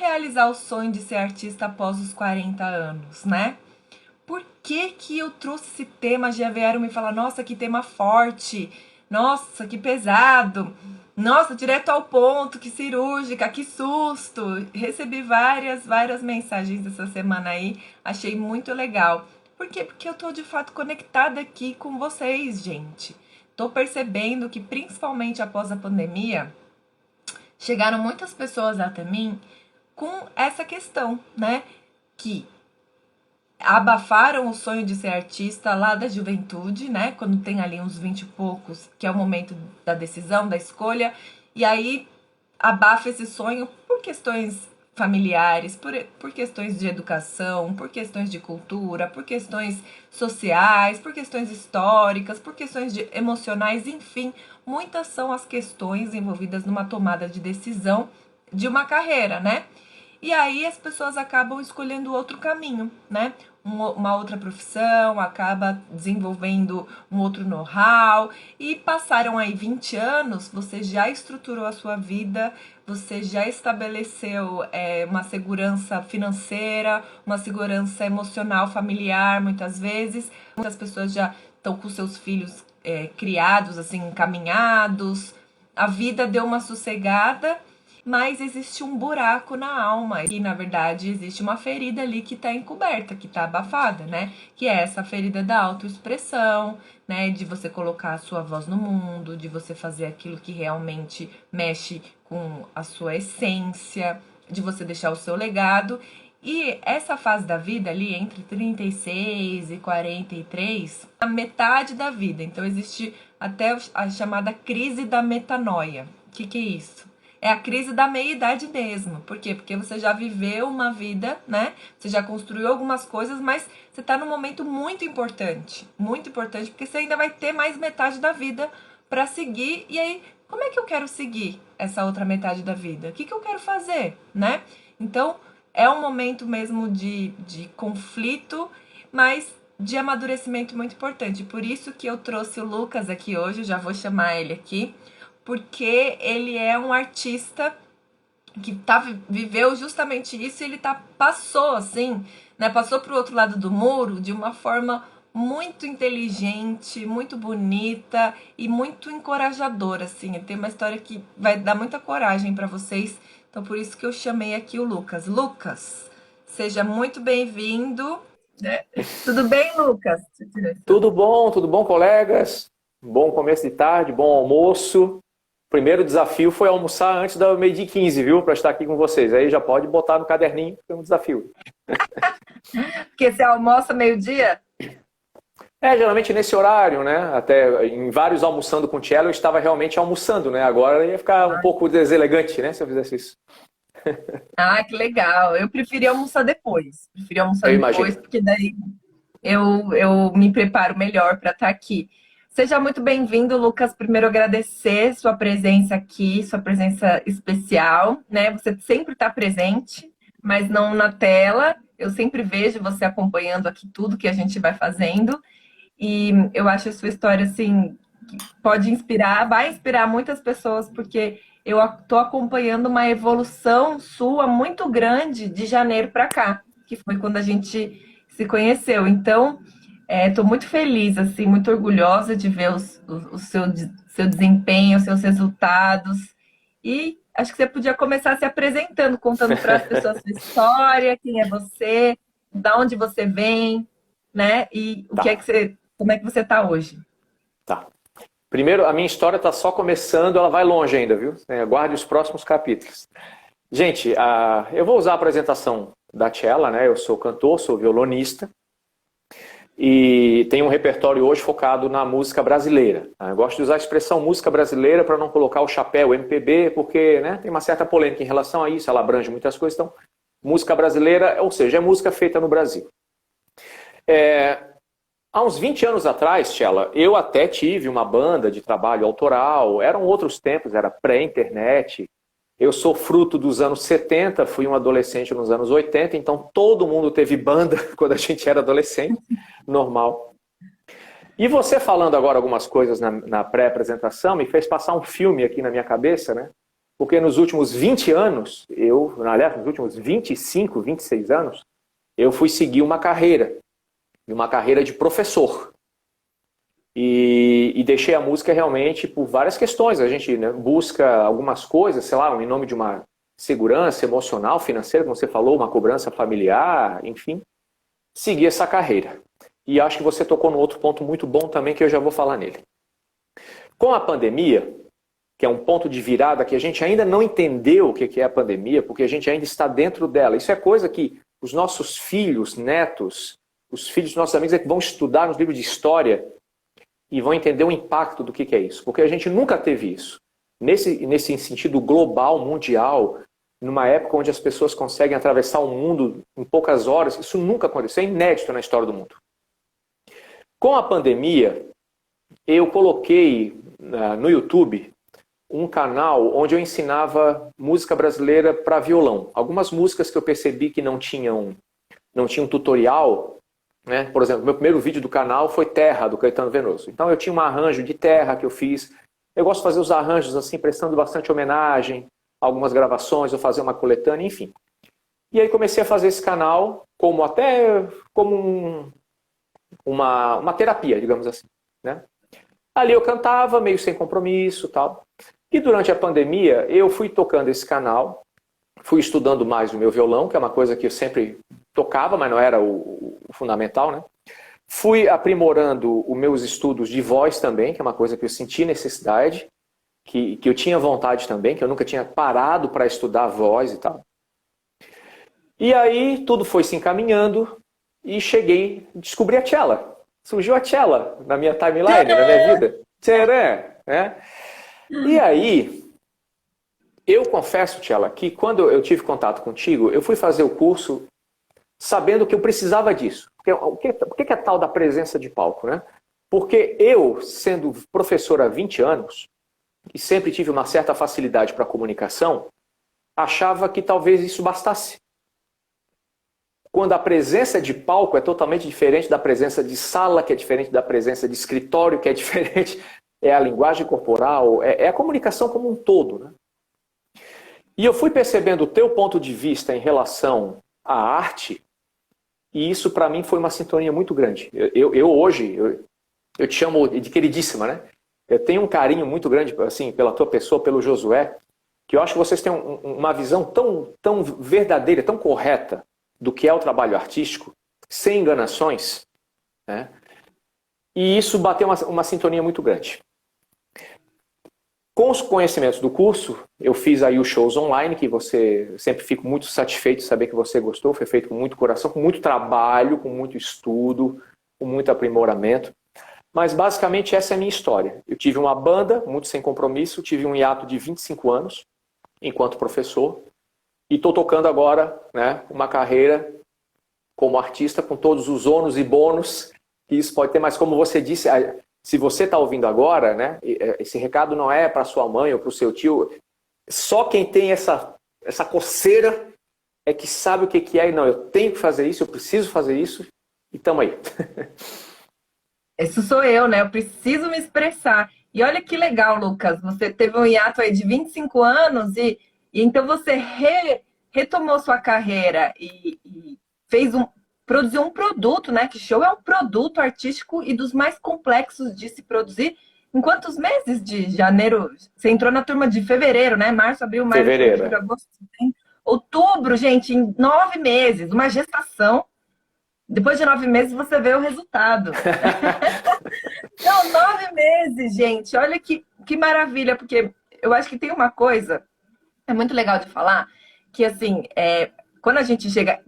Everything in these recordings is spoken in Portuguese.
realizar o sonho de ser artista após os 40 anos, né? Por que que eu trouxe esse tema? Já vieram me falar, nossa, que tema forte, nossa, que pesado, nossa, direto ao ponto, que cirúrgica, que susto. Recebi várias mensagens essa semana aí, achei muito legal. Por quê? Porque eu tô de fato conectada aqui com vocês, gente. Tô percebendo que principalmente após a pandemia, chegaram muitas pessoas até mim com essa questão, né? Que abafaram o sonho de ser artista lá da juventude, né? Quando tem ali uns 20 e poucos, que é o momento da decisão, da escolha, e aí abafa esse sonho por questões familiares, por questões de educação, por questões de cultura, por questões sociais, por questões históricas, por questões emocionais, enfim, muitas são as questões envolvidas numa tomada de decisão de uma carreira, né? E aí as pessoas acabam escolhendo outro caminho, né? Uma outra profissão, acaba desenvolvendo um outro know-how e passaram aí 20 anos, você já estruturou a sua vida, você já estabeleceu uma segurança financeira, uma segurança emocional, familiar, muitas vezes. Muitas pessoas já estão com seus filhos criados, assim, encaminhados. A vida deu uma sossegada, mas existe um buraco na alma e, na verdade, existe uma ferida ali que está encoberta, que está abafada, né? Que é essa ferida da autoexpressão, né? De você colocar a sua voz no mundo, de você fazer aquilo que realmente mexe com a sua essência, de você deixar o seu legado. E essa fase da vida ali, entre 36 e 43, a metade da vida. Então, existe até a chamada crise da metanoia. O que é isso? É a crise da meia-idade mesmo. Por quê? Porque você já viveu uma vida, né? Você já construiu algumas coisas, mas você tá num momento muito importante. Muito importante, porque você ainda vai ter mais metade da vida para seguir. E aí, como é que eu quero seguir essa outra metade da vida? O que eu quero fazer, né? Então, é um momento mesmo de conflito, mas de amadurecimento muito importante. Por isso que eu trouxe o Lucas aqui hoje, eu já vou chamar ele aqui, porque ele é um artista que viveu justamente isso e ele passou assim, né? Passou para o outro lado do muro de uma forma muito inteligente, muito bonita e muito encorajadora, assim. Tem uma história que vai dar muita coragem para vocês, então por isso que eu chamei aqui o Lucas. Lucas, seja muito bem-vindo. Tudo bem, Lucas? Tudo bom, colegas? Bom começo de tarde, bom almoço. O primeiro desafio foi almoçar antes da meio-dia e 15, viu? Para estar aqui com vocês. Aí já pode botar no caderninho, foi um desafio. Porque você almoça meio-dia? Geralmente nesse horário, né? Até em vários almoçando com Tchelo, eu estava realmente almoçando, né? Agora ia ficar um pouco deselegante, né? Se eu fizesse isso. Ah, que legal. Eu preferia almoçar depois. Preferia almoçar Eu depois, imagino. porque daí eu me preparo melhor para estar aqui. Seja muito bem-vindo, Lucas. Primeiro, agradecer sua presença aqui, sua presença especial, né? Você sempre está presente, mas não na tela. Eu sempre vejo você acompanhando aqui tudo que a gente vai fazendo. E eu acho a sua história, assim, que pode inspirar, vai inspirar muitas pessoas, porque eu estou acompanhando uma evolução sua muito grande de janeiro para cá, que foi quando a gente se conheceu. Então, estou muito feliz, assim, muito orgulhosa de ver o seu desempenho, os seus resultados. E acho que você podia começar se apresentando, contando para as pessoas a sua história, quem é você, da onde você vem, né? E o que é que Tá, você, como é que você está hoje? tá. Primeiro, a minha história está só começando, ela vai longe ainda, viu? Aguarde os próximos capítulos. Gente, eu vou usar a apresentação da Tchela, né? Eu sou cantor, sou violonista e tenho um repertório hoje focado na música brasileira. Eu gosto de usar a expressão música brasileira para não colocar o chapéu MPB, porque, né, tem uma certa polêmica em relação a isso, ela abrange muitas coisas. Então, música brasileira, ou seja, é música feita no Brasil. Há uns 20 anos atrás, Tchela, eu até tive uma banda de trabalho autoral, eram outros tempos, era pré-internet. Eu sou fruto dos anos 70, fui um adolescente nos anos 80, então todo mundo teve banda quando a gente era adolescente, normal. E você falando agora algumas coisas na pré-apresentação me fez passar um filme aqui na minha cabeça, né? porque nos últimos 20 anos, aliás, nos últimos 25, 26 anos, eu fui seguir uma carreira de professor. E deixei a música realmente por várias questões. A gente, né, busca algumas coisas, sei lá, em nome de uma segurança emocional, financeira, como você falou, uma cobrança familiar, enfim, seguir essa carreira. E acho que você tocou num outro ponto muito bom também, que eu já vou falar nele. Com a pandemia, que é um ponto de virada que a gente ainda não entendeu o que é a pandemia, porque a gente ainda está dentro dela. Isso é coisa que os nossos filhos, netos, os filhos dos nossos amigos é que vão estudar nos livros de história e vão entender o impacto do que é isso. Porque a gente nunca teve isso. Nesse sentido global, mundial, numa época onde as pessoas conseguem atravessar o mundo em poucas horas, isso nunca aconteceu, é inédito na história do mundo. Com a pandemia, eu coloquei no YouTube um canal onde eu ensinava música brasileira para violão. Algumas músicas que eu percebi que não tinham tutorial, né? Por exemplo, meu primeiro vídeo do canal foi Terra, do Caetano Veloso. Então eu tinha um arranjo de Terra que eu fiz. Eu gosto de fazer os arranjos assim, prestando bastante homenagem, algumas gravações, eu fazer uma coletânea, enfim. E aí comecei a fazer esse canal como uma terapia, digamos assim, né? Ali eu cantava, meio sem compromisso e tal. E durante a pandemia, eu fui tocando esse canal, fui estudando mais o meu violão, que é uma coisa que eu sempre tocava, mas não era o fundamental, né? Fui aprimorando os meus estudos de voz também, que é uma coisa que eu senti necessidade, que eu tinha vontade também, que eu nunca tinha parado para estudar voz e tal. E aí tudo foi se encaminhando e descobri a Tchela. Surgiu a Tchela na minha timeline, na minha vida. Tcharam, né? E aí, eu confesso, Tchela, que quando eu tive contato contigo, eu fui fazer o curso sabendo que eu precisava disso. O que é tal da presença de palco, né? Porque eu, sendo professor há 20 anos, e sempre tive uma certa facilidade para comunicação, achava que talvez isso bastasse. Quando a presença de palco é totalmente diferente da presença de sala, que é diferente da presença de escritório, que é diferente, é a linguagem corporal, é a comunicação como um todo, né? E eu fui percebendo o teu ponto de vista em relação à arte, e isso para mim foi uma sintonia muito grande. Hoje, eu te chamo de queridíssima, né? Eu tenho um carinho muito grande assim, pela tua pessoa, pelo Josué, que eu acho que vocês têm uma visão tão verdadeira, tão correta do que é o trabalho artístico, sem enganações, né? E isso bateu uma sintonia muito grande. Com os conhecimentos do curso, eu fiz aí os shows online, que eu sempre fico muito satisfeito de saber que você gostou, foi feito com muito coração, com muito trabalho, com muito estudo, com muito aprimoramento. Mas basicamente essa é a minha história. Eu tive uma banda, muito sem compromisso, tive um hiato de 25 anos enquanto professor, e estou tocando agora, né, uma carreira como artista com todos os ônus e bônus que isso pode ter. Mas como você disse, se você está ouvindo agora, né, esse recado não é para sua mãe ou para o seu tio. Só quem tem essa coceira é que sabe o que é. E não, eu tenho que fazer isso, eu preciso fazer isso, e estamos aí. Isso sou eu, né? Eu preciso me expressar. E olha que legal, Lucas. Você teve um hiato aí de 25 anos e então você retomou sua carreira e produziu um produto, né? Que show é um produto artístico e dos mais complexos de se produzir. Em quantos meses de janeiro? Você entrou na turma de fevereiro, né? Março, abril, maio, julho, agosto, setembro, outubro, gente, em 9 meses, uma gestação. Depois de 9 meses você vê o resultado. Não, 9 meses, gente. Olha que maravilha, porque eu acho que tem uma coisa, é muito legal de falar, que assim, quando a gente chega.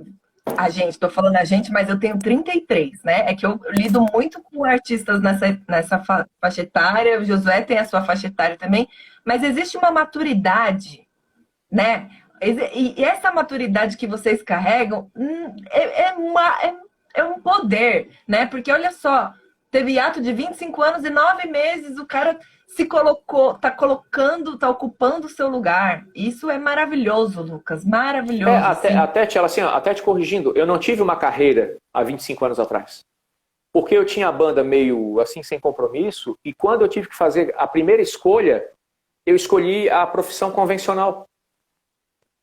Tô falando a gente, mas eu tenho 33, né? É que eu lido muito com artistas nessa faixa etária, o Josué tem a sua faixa etária também, mas existe uma maturidade, né? E essa maturidade que vocês carregam é um poder, né? Porque olha só, teve hiato de 25 anos e 9 meses, o cara se colocou, tá ocupando o seu lugar. Isso é maravilhoso, Lucas, maravilhoso. Até te corrigindo, eu não tive uma carreira há 25 anos atrás. Porque eu tinha a banda meio assim, sem compromisso, e quando eu tive que fazer a primeira escolha, eu escolhi a profissão convencional.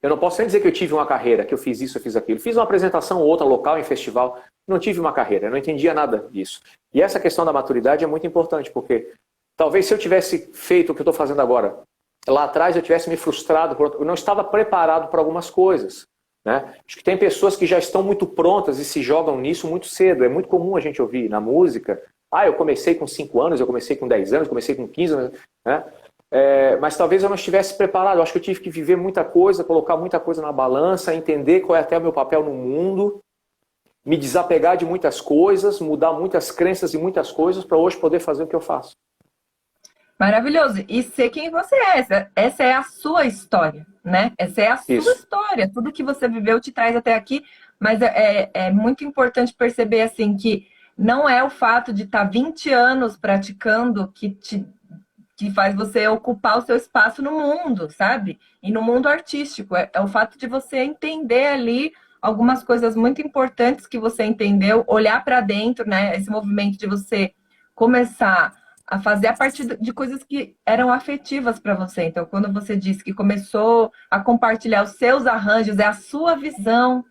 Eu não posso nem dizer que eu tive uma carreira, que eu fiz isso, eu fiz aquilo. Fiz uma apresentação ou outra local em festival, não tive uma carreira, eu não entendia nada disso. E essa questão da maturidade é muito importante, porque talvez se eu tivesse feito o que eu estou fazendo agora, lá atrás eu tivesse me frustrado, eu não estava preparado para algumas coisas. Né? Acho que tem pessoas que já estão muito prontas e se jogam nisso muito cedo. É muito comum a gente ouvir na música, eu comecei com 5 anos, eu comecei com 10 anos, comecei com 15 anos, né? Mas talvez eu não estivesse preparado. Eu acho que eu tive que viver muita coisa, colocar muita coisa na balança, entender qual é até o meu papel no mundo, me desapegar de muitas coisas, mudar muitas crenças e muitas coisas para hoje poder fazer o que eu faço. Maravilhoso. E ser quem você é. Essa é a sua história, né? Essa é a sua história. Tudo que você viveu te traz até aqui. Mas é muito importante perceber, assim, que não é o fato de estar 20 anos praticando que faz você ocupar o seu espaço no mundo, sabe? E no mundo artístico. É o fato de você entender ali algumas coisas muito importantes que você entendeu, olhar para dentro, né? Esse movimento de você começar a fazer a partir de coisas que eram afetivas para você. Então, quando você disse que começou a compartilhar os seus arranjos, é a sua visão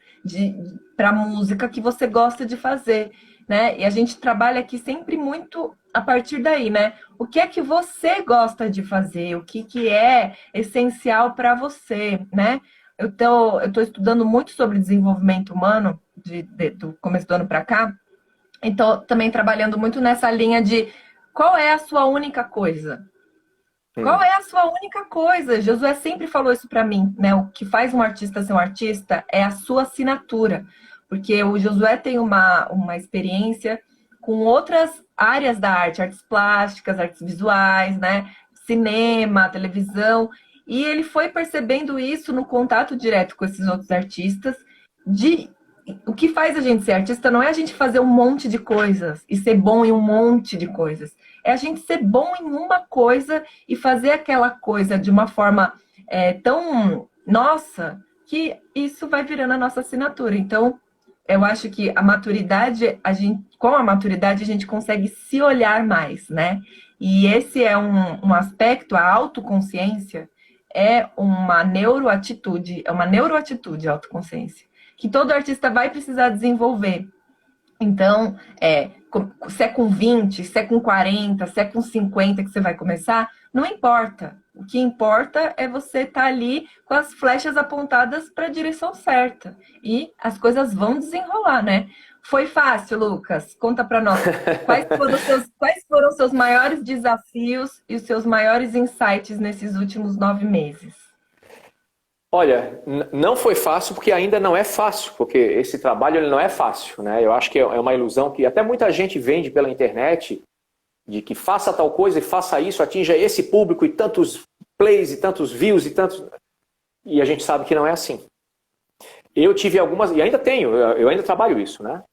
para a música que você gosta de fazer, né? E a gente trabalha aqui sempre muito a partir daí, né? O que é que você gosta de fazer? O que é essencial para você, né? Eu tô estudando muito sobre desenvolvimento humano do começo do ano para cá. Então, também trabalhando muito nessa linha de qual é a sua única coisa? Qual é a sua única coisa? Josué sempre falou isso para mim, né? O que faz um artista ser um artista é a sua assinatura. Porque o Josué tem uma experiência com outras áreas da arte, artes plásticas, artes visuais, né? Cinema, televisão. E ele foi percebendo isso no contato direto com esses outros artistas. O que faz a gente ser artista não é a gente fazer um monte de coisas e ser bom em um monte de coisas. É a gente ser bom em uma coisa e fazer aquela coisa de uma forma tão nossa que isso vai virando a nossa assinatura. Então, eu acho que a maturidade, com a maturidade, a gente consegue se olhar mais, né? E esse é um aspecto, a autoconsciência é uma neuroatitude, a autoconsciência, que todo artista vai precisar desenvolver. Então, se é com 20, se é com 40, se é com 50 que você vai começar, não importa. O que importa é você estar ali com as flechas apontadas para a direção certa. E as coisas vão desenrolar, né? Foi fácil, Lucas? Conta para nós. Quais foram os seus maiores desafios e os seus maiores insights nesses últimos 9 meses? Olha, não foi fácil porque ainda não é fácil, porque esse trabalho ele não é fácil, né? Eu acho que é uma ilusão que até muita gente vende pela internet, de que faça tal coisa e faça isso, atinja esse público e tantos plays e tantos views e tantos... E a gente sabe que não é assim. Eu tive algumas, e ainda tenho, eu ainda trabalho isso, né?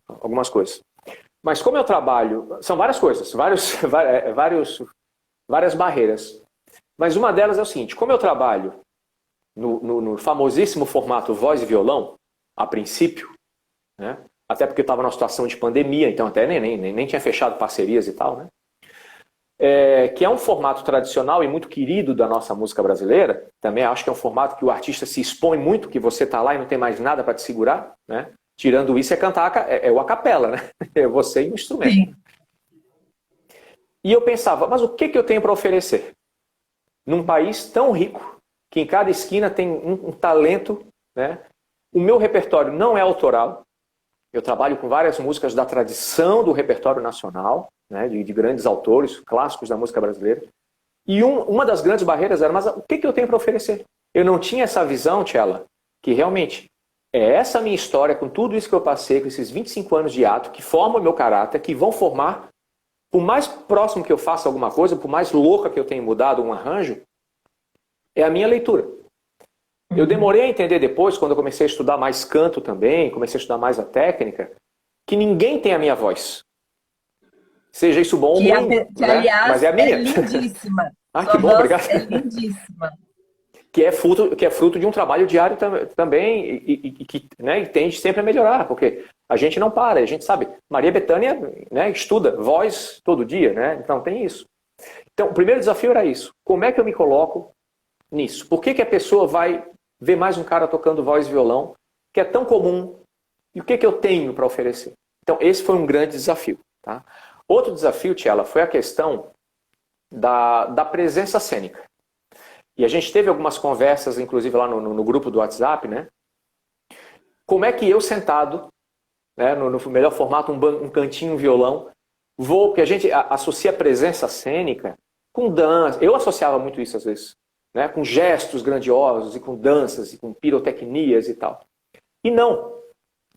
Algumas coisas. Mas como eu trabalho, são várias coisas, várias barreiras. Mas uma delas é o seguinte, como eu trabalho no famosíssimo formato voz e violão, a princípio, né? Até porque eu estava numa situação de pandemia, então até nem tinha fechado parcerias e tal, né? Que é um formato tradicional e muito querido da nossa música brasileira. Também acho que é um formato que o artista se expõe muito, que você está lá e não tem mais nada para te segurar, né? Tirando isso, é cantar, o a capela, né? É você e o instrumento. Sim. E eu pensava, mas o que eu tenho para oferecer? Num país tão rico, que em cada esquina tem um talento, né? O meu repertório não é autoral. Eu trabalho com várias músicas da tradição do repertório nacional, né? de grandes autores, clássicos da música brasileira. E uma das grandes barreiras era, mas o que eu tenho para oferecer? Eu não tinha essa visão, Tchela, que realmente é essa minha história, com tudo isso que eu passei, com esses 25 anos de ato, que formam o meu caráter, que vão formar, por mais próximo que eu faça alguma coisa, por mais louca que eu tenha mudado um arranjo, é a minha leitura. Eu demorei a entender depois, quando eu comecei a estudar mais canto também, comecei a estudar mais a técnica, que ninguém tem a minha voz. Seja isso bom ou ruim, né? Aliás, mas é a minha. É lindíssima. Que bom, obrigado. É lindíssima. Que é fruto de um trabalho diário também e que, né, e tende sempre a melhorar, porque a gente não para, a gente sabe. Maria Bethânia, né, estuda voz todo dia, né? Então tem isso. Então, o primeiro desafio era isso. Como é que eu me coloco nisso? Por que a pessoa vai ver mais um cara tocando voz e violão, que é tão comum, e o que eu tenho para oferecer? Então, esse foi um grande desafio. Tá? Outro desafio, Tiela, foi a questão da presença cênica. E a gente teve algumas conversas, inclusive lá no grupo do WhatsApp, né? Como é que eu sentado, né, no melhor formato, um cantinho, um violão, porque a gente associa a presença cênica com dança. Eu associava muito isso às vezes, né, com gestos grandiosos e com danças e com pirotecnias e tal. E não.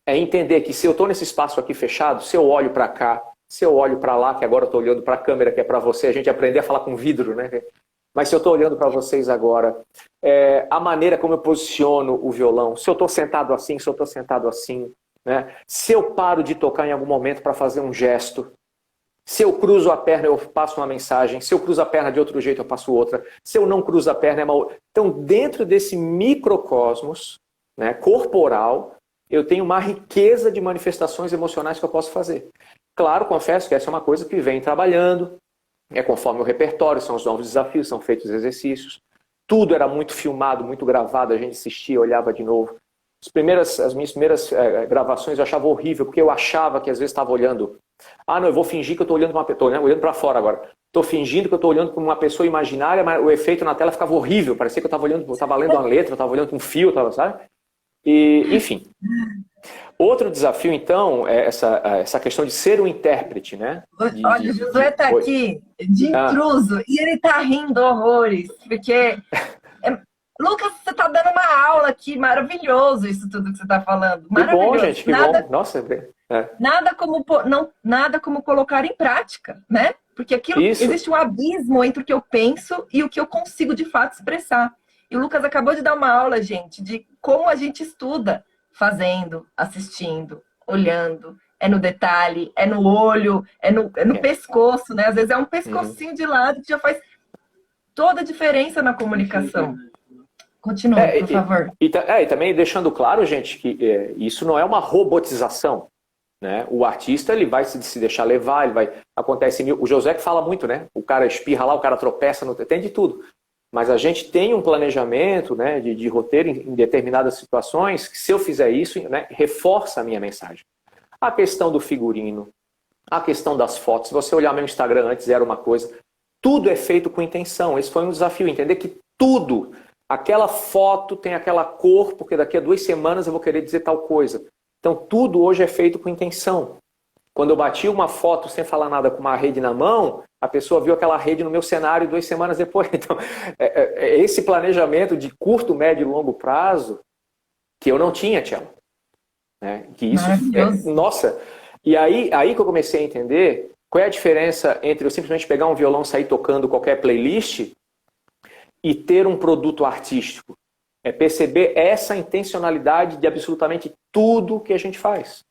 É entender que se eu estou nesse espaço aqui fechado, se eu olho para cá, se eu olho para lá, que agora eu estou olhando para a câmera que é para você, a gente aprender a falar com vidro, né? Mas se eu estou olhando para vocês agora, a maneira como eu posiciono o violão, se eu estou sentado assim, se eu estou sentado assim, né? Se eu paro de tocar em algum momento para fazer um gesto, se eu cruzo a perna, eu passo uma mensagem, se eu cruzo a perna de outro jeito, eu passo outra, se eu não cruzo a perna, é uma outra. Então, dentro desse microcosmos, né, corporal, eu tenho uma riqueza de manifestações emocionais que eu posso fazer. Claro, confesso que essa é uma coisa que vem trabalhando, conforme o repertório, são os novos desafios, são feitos exercícios. Tudo era muito filmado, muito gravado, a gente assistia, olhava de novo. As minhas primeiras gravações eu achava horrível, porque eu achava que às vezes estava olhando. Ah, não, eu vou fingir que eu estou olhando para uma pessoa, né? Olhando para fora agora. Estou fingindo que eu estou olhando para uma pessoa imaginária, mas o efeito na tela ficava horrível. Parecia que eu estava olhando, eu estava lendo uma letra, eu estava olhando para um fio, sabe? E, enfim. Outro desafio, então, é essa questão de ser um intérprete, né? Olha, o Josué está aqui de intruso e ele está rindo horrores, porque... Lucas, você está dando uma aula aqui, maravilhoso isso tudo que você está falando. Maravilhoso. Que bom, gente, que bom. Nossa, nada como colocar em prática, né? Porque aquilo existe um abismo entre o que eu penso e o que eu consigo de fato expressar. E o Lucas acabou de dar uma aula, gente, de como a gente estuda fazendo, assistindo, olhando. É no detalhe, é no olho, é no pescoço, né? Às vezes é um pescocinho de lado que já faz toda a diferença na comunicação. Continue, por favor. E também deixando claro, gente, que isso não é uma robotização. Né? O artista ele vai se deixar levar, acontece. O José que fala muito, né? O cara espirra lá, o cara tropeça, tem de tudo. Mas a gente tem um planejamento, né, de roteiro em determinadas situações que, se eu fizer isso, né, reforça a minha mensagem. A questão do figurino, a questão das fotos. Se você olhar meu Instagram antes, era uma coisa. Tudo é feito com intenção. Esse foi um desafio, entender que tudo, aquela foto tem aquela cor, porque daqui a 2 semanas eu vou querer dizer tal coisa. Então, tudo hoje é feito com intenção. Quando eu bati uma foto sem falar nada com uma rede na mão, a pessoa viu aquela rede no meu cenário 2 semanas depois. Então, esse planejamento de curto, médio e longo prazo que eu não tinha, Tiago. Né? Que isso nossa! E aí que eu comecei a entender qual é a diferença entre eu simplesmente pegar um violão e sair tocando qualquer playlist e ter um produto artístico. É perceber essa intencionalidade de absolutamente tudo que a gente faz.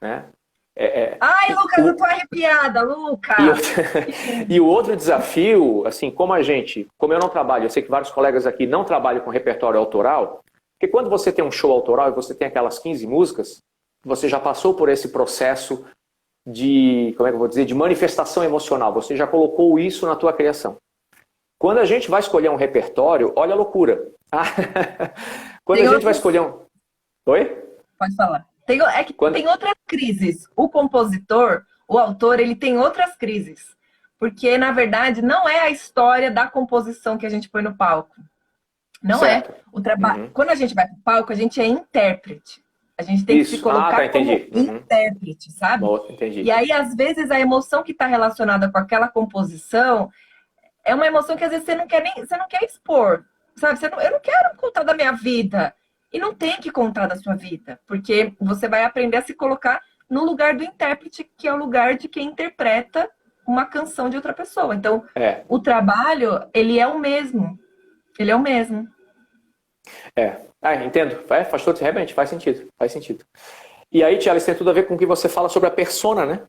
Né? Ai, Lucas, eu tô arrepiada, Lucas! E o outro desafio, assim, como eu não trabalho, eu sei que vários colegas aqui não trabalham com repertório autoral, porque quando você tem um show autoral e você tem aquelas 15 músicas, você já passou por esse processo de, como é que eu vou dizer, de manifestação emocional, você já colocou isso na tua criação. Quando a gente vai escolher um repertório, olha a loucura. Quando a gente vai escolher um... Oi? Pode falar. Tem outras crises. O compositor, o autor, ele tem outras crises. Porque, na verdade, não é a história da composição que a gente põe no palco. Não certo. É. O trabalho. Quando a gente vai pro palco, a gente é intérprete. A gente tem que se colocar como intérprete, sabe? Entendi. E aí, às vezes, a emoção que está relacionada com aquela composição é uma emoção que às vezes você não quer expor. Sabe? Eu não quero contar da minha vida. E não tem que contar da sua vida, porque você vai aprender a se colocar no lugar do intérprete, que é o lugar de quem interpreta uma canção de outra pessoa. Então, o trabalho, ele é o mesmo. Ele é o mesmo. Entendo. Faz todo, realmente, faz sentido. E aí, Tia, isso tem tudo a ver com o que você fala sobre a persona, né?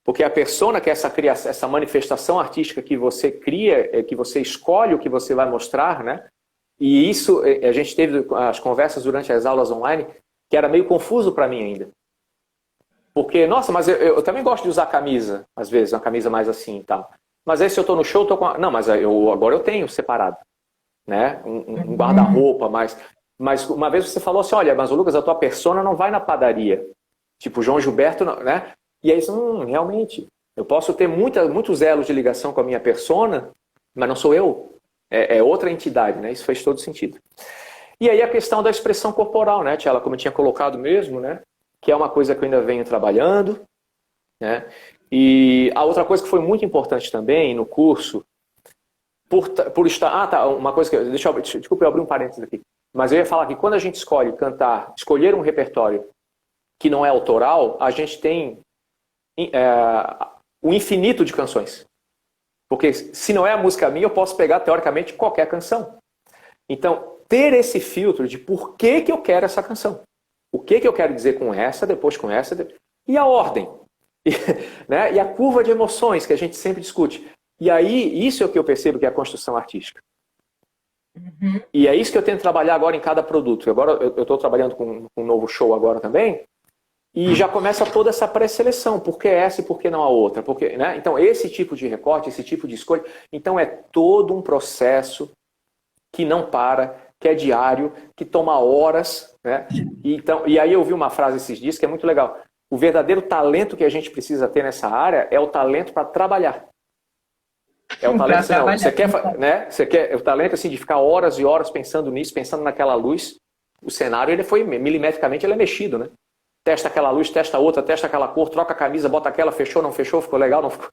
Porque a persona, que é essa manifestação artística que você cria, que você escolhe o que você vai mostrar, né? E isso, a gente teve as conversas durante as aulas online, que era meio confuso para mim ainda. Porque, nossa, mas eu também gosto de usar camisa, às vezes, uma camisa mais assim e tal. Mas aí se eu tô no show, eu tô com não, mas agora eu tenho separado, né? Um Uhum. guarda-roupa, mas uma vez você falou assim, olha, mas Lucas, a tua persona não vai na padaria. Tipo, João Gilberto, né? E aí, realmente, eu posso ter muitos elos de ligação com a minha persona, mas não sou eu. É outra entidade, né? Isso faz todo sentido. E aí a questão da expressão corporal, né, Tiela, como eu tinha colocado mesmo, né? Que é uma coisa que eu ainda venho trabalhando, né? E a outra coisa que foi muito importante também no curso, por estar... Ah, tá, uma coisa que... Desculpa, eu abri um parênteses aqui. Mas eu ia falar que quando a gente escolher um repertório que não é autoral, a gente tem o infinito de canções. Porque se não é a música minha, eu posso pegar, teoricamente, qualquer canção. Então, ter esse filtro de por que eu quero essa canção. O que eu quero dizer com essa, depois com essa, e a ordem. Né? E a curva de emoções que a gente sempre discute. E aí, isso é o que eu percebo que é a construção artística. Uhum. E é isso que eu tento trabalhar agora em cada produto. Agora eu estou trabalhando com um novo show agora também. E já começa toda essa pré-seleção. Por que essa e por que não a outra? Porque, né? Então, esse tipo de recorte, esse tipo de escolha. Então, é todo um processo que não para, que é diário, que toma horas. Né? E aí eu vi uma frase esses dias que é muito legal. O verdadeiro talento que a gente precisa ter nessa área é o talento para trabalhar. É o talento, assim, não, você quer o talento assim de ficar horas e horas pensando nisso, pensando naquela luz. O cenário ele foi milimetricamente ele é mexido, né? Testa aquela luz, testa outra, testa aquela cor, troca a camisa, bota aquela, fechou, não fechou, ficou legal, não ficou.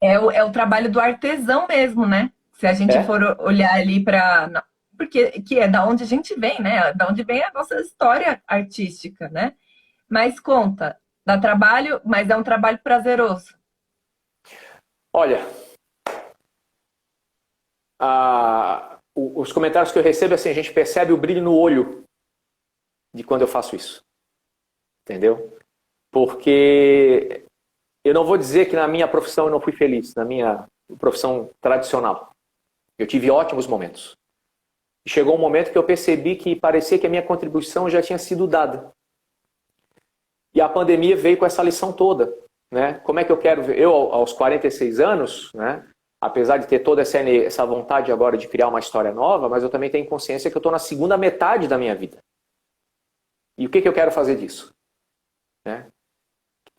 É o trabalho do artesão mesmo, né? Se a gente É? for olhar ali para. Porque que é da onde a gente vem, né? Da onde vem a nossa história artística, né? Mas conta, dá trabalho, mas é um trabalho prazeroso. Olha, os comentários que eu recebo, assim, a gente percebe o brilho no olho de quando eu faço isso. Entendeu? Porque eu não vou dizer que na minha profissão eu não fui feliz, na minha profissão tradicional. Eu tive ótimos momentos. E chegou um momento que eu percebi que parecia que a minha contribuição já tinha sido dada. E a pandemia veio com essa lição toda. Né? Como é que eu quero ver? Eu, aos 46 anos, né? Apesar de ter toda essa vontade agora de criar uma história nova, mas eu também tenho consciência que eu estou na segunda metade da minha vida. E o que eu quero fazer disso? Né?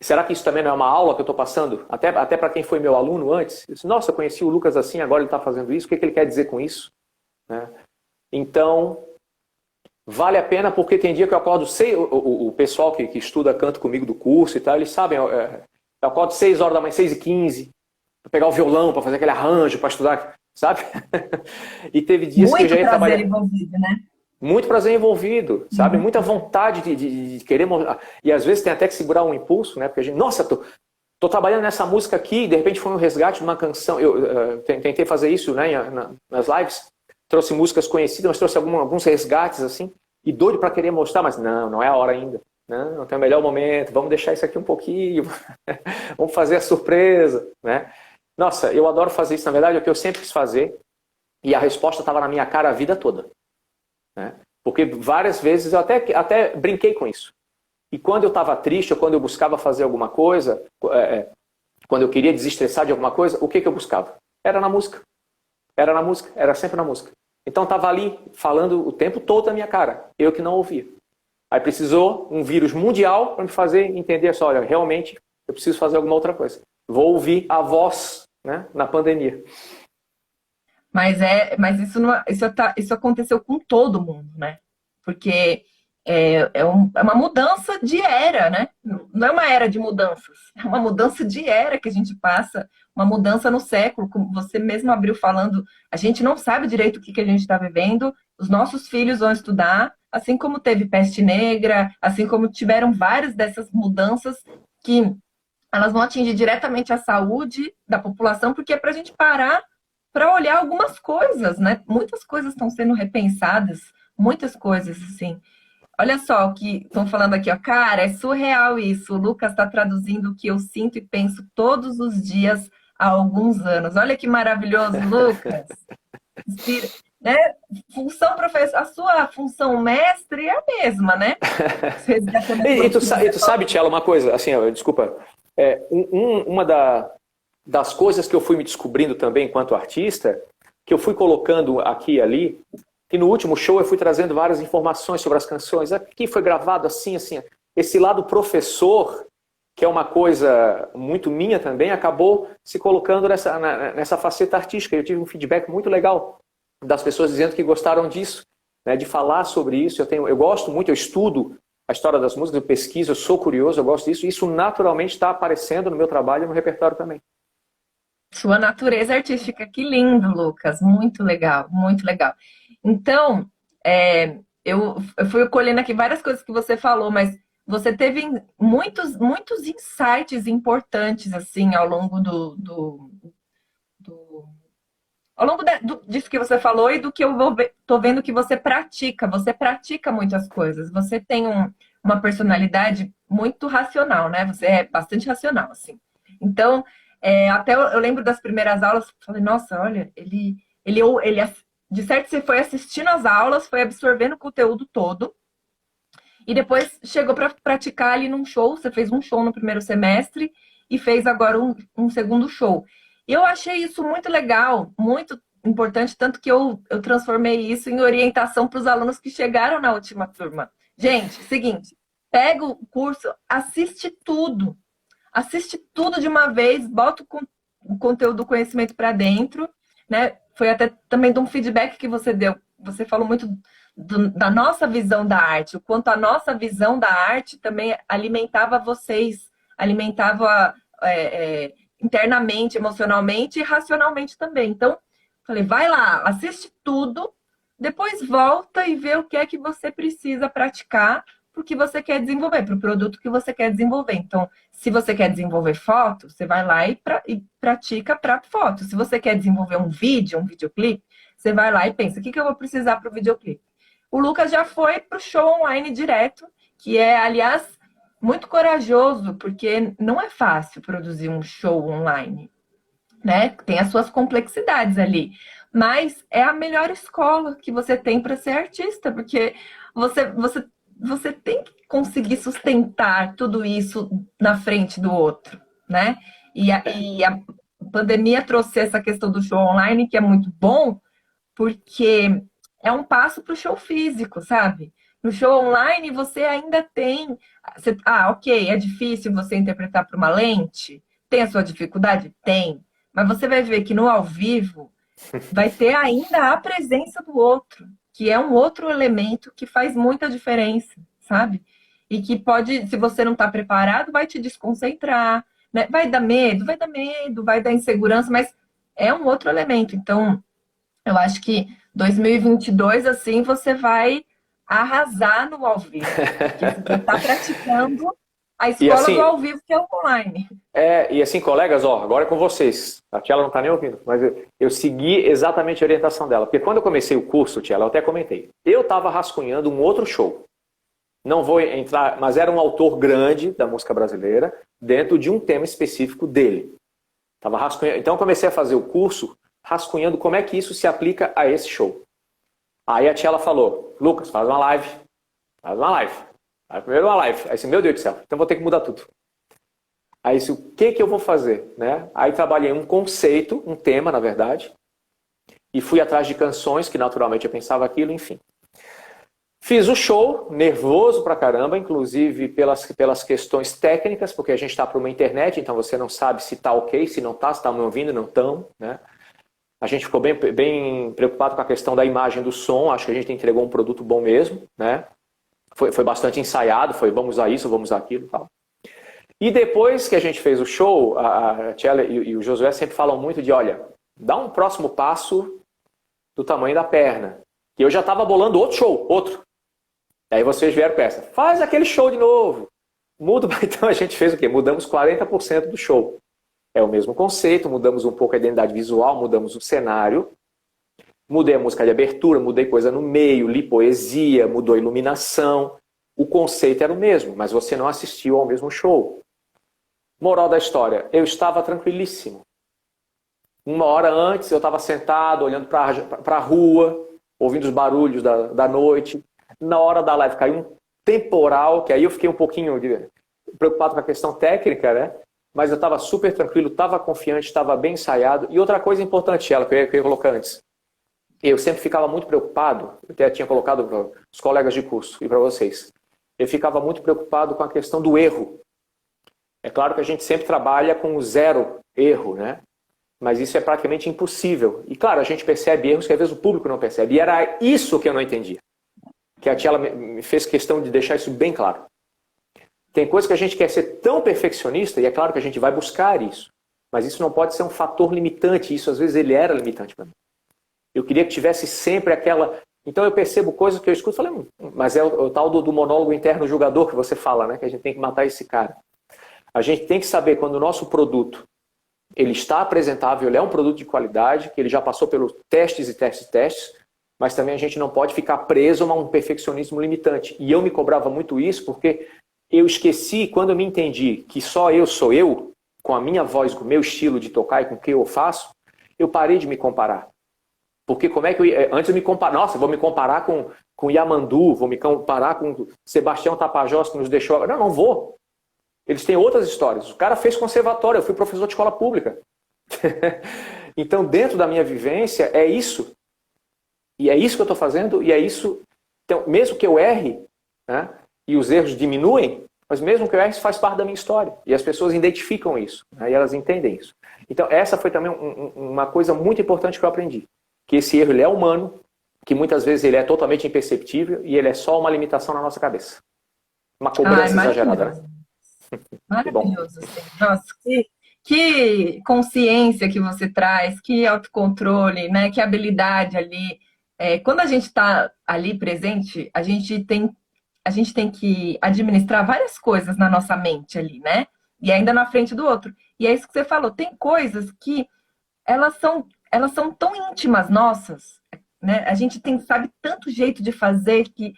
Será que isso também não é uma aula que eu estou passando? Até para quem foi meu aluno antes. Eu disse, nossa, eu conheci o Lucas assim, agora ele está fazendo isso. O que ele quer dizer com isso? Né? Então, vale a pena porque tem dia que eu acordo o pessoal que estuda canto comigo do curso e tal, eles sabem, eu acordo 6 horas da manhã, 6h15, para pegar o violão, para fazer aquele arranjo, para estudar, sabe? E teve dias que eu já Muito ia prazer trabalhar. envolvido, né? Muito prazer envolvido, sabe? Uhum. Muita vontade de querer... E às vezes tem até que segurar um impulso, né? Porque a gente, nossa, tô trabalhando nessa música aqui, e de repente foi um resgate de uma canção. Eu tentei fazer isso, né, nas lives. Trouxe músicas conhecidas, mas trouxe alguns resgates, assim. E doido para querer mostrar, mas não é a hora ainda. Não tem o melhor momento, vamos deixar isso aqui um pouquinho. Vamos fazer a surpresa, né? Nossa, eu adoro fazer isso. Na verdade, é o que eu sempre quis fazer. E a resposta estava na minha cara a vida toda. Né? Porque várias vezes eu até brinquei com isso. E quando eu estava triste, ou quando eu buscava fazer alguma coisa, quando eu queria desestressar de alguma coisa, o que eu buscava? Era na música. Era sempre na música. Então estava ali falando o tempo todo na minha cara, eu que não ouvia. Aí precisou um vírus mundial para me fazer entender só, olha, realmente eu preciso fazer alguma outra coisa. Vou ouvir a voz, né, na pandemia. Mas isso aconteceu com todo mundo, né? Porque é uma mudança de era, né? Não é uma era de mudanças, é uma mudança de era que a gente passa, uma mudança no século, como você mesmo abriu falando, a gente não sabe direito o que a gente está vivendo, os nossos filhos vão estudar, assim como teve peste negra, assim como tiveram várias dessas mudanças que elas vão atingir diretamente a saúde da população, porque é para a gente parar para olhar algumas coisas, né? Muitas coisas estão sendo repensadas, muitas coisas, assim. Olha só o que estão falando aqui, ó. Cara, é surreal isso. O Lucas está traduzindo o que eu sinto e penso todos os dias há alguns anos. Olha que maravilhoso, Lucas. Inspira, né? Função professor, a sua função mestre é a mesma, né? E tu sabe, Tchela, uma coisa, assim, desculpa, uma das coisas que eu fui me descobrindo também enquanto artista, que eu fui colocando aqui e ali, e no último show eu fui trazendo várias informações sobre as canções. Aqui foi gravado assim, assim. Esse lado professor, que é uma coisa muito minha também, acabou se colocando nessa faceta artística. Eu tive um feedback muito legal das pessoas dizendo que gostaram disso, né, de falar sobre isso. Eu gosto muito, eu estudo a história das músicas, eu pesquiso, eu sou curioso, eu gosto disso. E isso naturalmente está aparecendo no meu trabalho e no repertório também. Sua natureza artística, que lindo, Lucas. Muito legal, muito legal. Então, eu fui colhendo aqui várias coisas que você falou, mas você teve muitos insights importantes, assim, ao longo do- ao longo disso que você falou e do que eu tô vendo que você pratica. Você pratica muitas coisas. Você tem uma personalidade muito racional, né? Você é bastante racional, assim. Então, até eu lembro das primeiras aulas, falei, nossa, olha, de certo você foi assistindo as aulas, foi absorvendo o conteúdo todo, e depois chegou para praticar ali num show. Você fez um show no primeiro semestre e fez agora um segundo show. Eu achei isso muito legal, muito importante, tanto que eu transformei isso em orientação para os alunos que chegaram na última turma. Gente, seguinte, pega o curso, assiste tudo de uma vez, bota o conteúdo do conhecimento para dentro, né? Foi até também de um feedback que você deu. Você falou muito da nossa visão da arte, o quanto a nossa visão da arte também alimentava vocês, alimentava internamente, emocionalmente e racionalmente também. Então, falei, vai lá, assiste tudo, depois volta e vê o que é que você precisa praticar para o que você quer desenvolver, para o produto que você quer desenvolver. Então, se você quer desenvolver foto, você vai lá e pratica para foto. Se você quer desenvolver um videoclipe, você vai lá e pensa, o que eu vou precisar para o videoclipe? O Lucas já foi para o show online direto, que é, aliás, muito corajoso, porque não é fácil produzir um show online, né? Tem as suas complexidades ali. Mas é a melhor escola que você tem para ser artista, porque você tem que conseguir sustentar tudo isso na frente do outro, né? E a pandemia trouxe essa questão do show online, que é muito bom, porque é um passo para o show físico, sabe? No show online você ainda tem. Ok, é difícil você interpretar para uma lente? Tem a sua dificuldade? Tem. Mas você vai ver que no ao vivo vai ter ainda a presença do outro, que é um outro elemento que faz muita diferença, sabe? E que pode, se você não está preparado, vai te desconcentrar, né? Vai dar insegurança, mas é um outro elemento. Então, eu acho que 2022, assim, você vai arrasar no ao vivo, porque você já está praticando a E escola do assim, ao vivo, que é o online. e assim, colegas, ó, agora é com vocês. A Tiela não está nem ouvindo, mas eu segui exatamente a orientação dela. Porque quando eu comecei o curso, Tiela, eu até comentei. Eu estava rascunhando um outro show. Não vou entrar, mas era um autor grande da música brasileira, dentro de um tema específico dele. Tava rascunhando. Então eu comecei a fazer o curso rascunhando como é que isso se aplica a esse show. Aí a Tiela falou, Lucas, faz uma live. Faz uma live. Aí primeiro uma live. Aí disse, meu Deus do céu, então vou ter que mudar tudo. Aí disse, o que eu vou fazer? Né? Aí trabalhei um conceito, um tema, na verdade, e fui atrás de canções, que naturalmente eu pensava aquilo, enfim. Fiz o show, nervoso pra caramba, inclusive pelas questões técnicas, porque a gente está para uma internet, então você não sabe se está ok, se não está, se estão me ouvindo, não estão, né? A gente ficou bem preocupado com a questão da imagem do som, acho que a gente entregou um produto bom mesmo, né? Foi bastante ensaiado, vamos usar isso, vamos usar aquilo e tal. E depois que a gente fez o show, a Tchela e o Josué sempre falam muito de, olha, dá um próximo passo do tamanho da perna. E eu já estava bolando outro show, outro. Aí vocês vieram com essa, faz aquele show de novo. Muda, então a gente fez o quê? Mudamos 40% do show. É o mesmo conceito, mudamos um pouco a identidade visual, mudamos o cenário, mudei a música de abertura, mudei coisa no meio, li poesia, mudou a iluminação. O conceito era o mesmo, mas você não assistiu ao mesmo show. Moral da história, eu estava tranquilíssimo. Uma hora antes eu estava sentado, olhando para a rua, ouvindo os barulhos da noite. Na hora da live caiu um temporal, que aí eu fiquei um pouquinho preocupado com a questão técnica, né? mas eu estava super tranquilo, estava confiante, estava bem ensaiado. E outra coisa importante, ela que eu ia colocar antes. Eu sempre ficava muito preocupado, eu até tinha colocado para os colegas de curso e para vocês. Eu ficava muito preocupado com a questão do erro. É claro que a gente sempre trabalha com zero erro, né? Mas isso é praticamente impossível. E claro, a gente percebe erros que às vezes o público não percebe. E era isso que eu não entendia. Que a tia me fez questão de deixar isso bem claro. Tem coisas que a gente quer ser tão perfeccionista, e é claro que a gente vai buscar isso. Mas isso não pode ser um fator limitante. Isso às vezes ele era limitante para mim. Eu queria que tivesse sempre aquela... Então eu percebo coisas que eu escuto e falei, mas é o tal do monólogo interno julgador que você fala, né? Que a gente tem que matar esse cara. A gente tem que saber quando o nosso produto ele está apresentável, ele é um produto de qualidade, que ele já passou pelos testes e testes e testes, mas também a gente não pode ficar preso a um perfeccionismo limitante. E eu me cobrava muito isso porque eu esqueci, quando eu me entendi que só eu sou eu, com a minha voz, com o meu estilo de tocar e com o que eu faço, eu parei de me comparar. Porque como é que antes eu me comparava, nossa, vou me comparar com Yamandu, vou me comparar com Sebastião Tapajós que nos deixou. Não vou. Eles têm outras histórias. O cara fez conservatório, eu fui professor de escola pública. Então, dentro da minha vivência, é isso. E é isso que eu estou fazendo, e é isso. Então, mesmo que eu erre, né, e os erros diminuem, mas mesmo que eu erre, isso faz parte da minha história. E as pessoas identificam isso, né, e elas entendem isso. Então, essa foi também uma coisa muito importante que eu aprendi. Que esse erro ele é humano, que muitas vezes ele é totalmente imperceptível, e ele é só uma limitação na nossa cabeça. Uma cobrança exagerada, né? Maravilhoso, assim. Nossa, que consciência que você traz, que autocontrole, né? Que habilidade ali. Quando a gente está ali presente, a gente tem que administrar várias coisas na nossa mente ali, né? E ainda na frente do outro. E é isso que você falou. Tem coisas que elas são tão íntimas nossas, né? A gente sabe tanto jeito de fazer que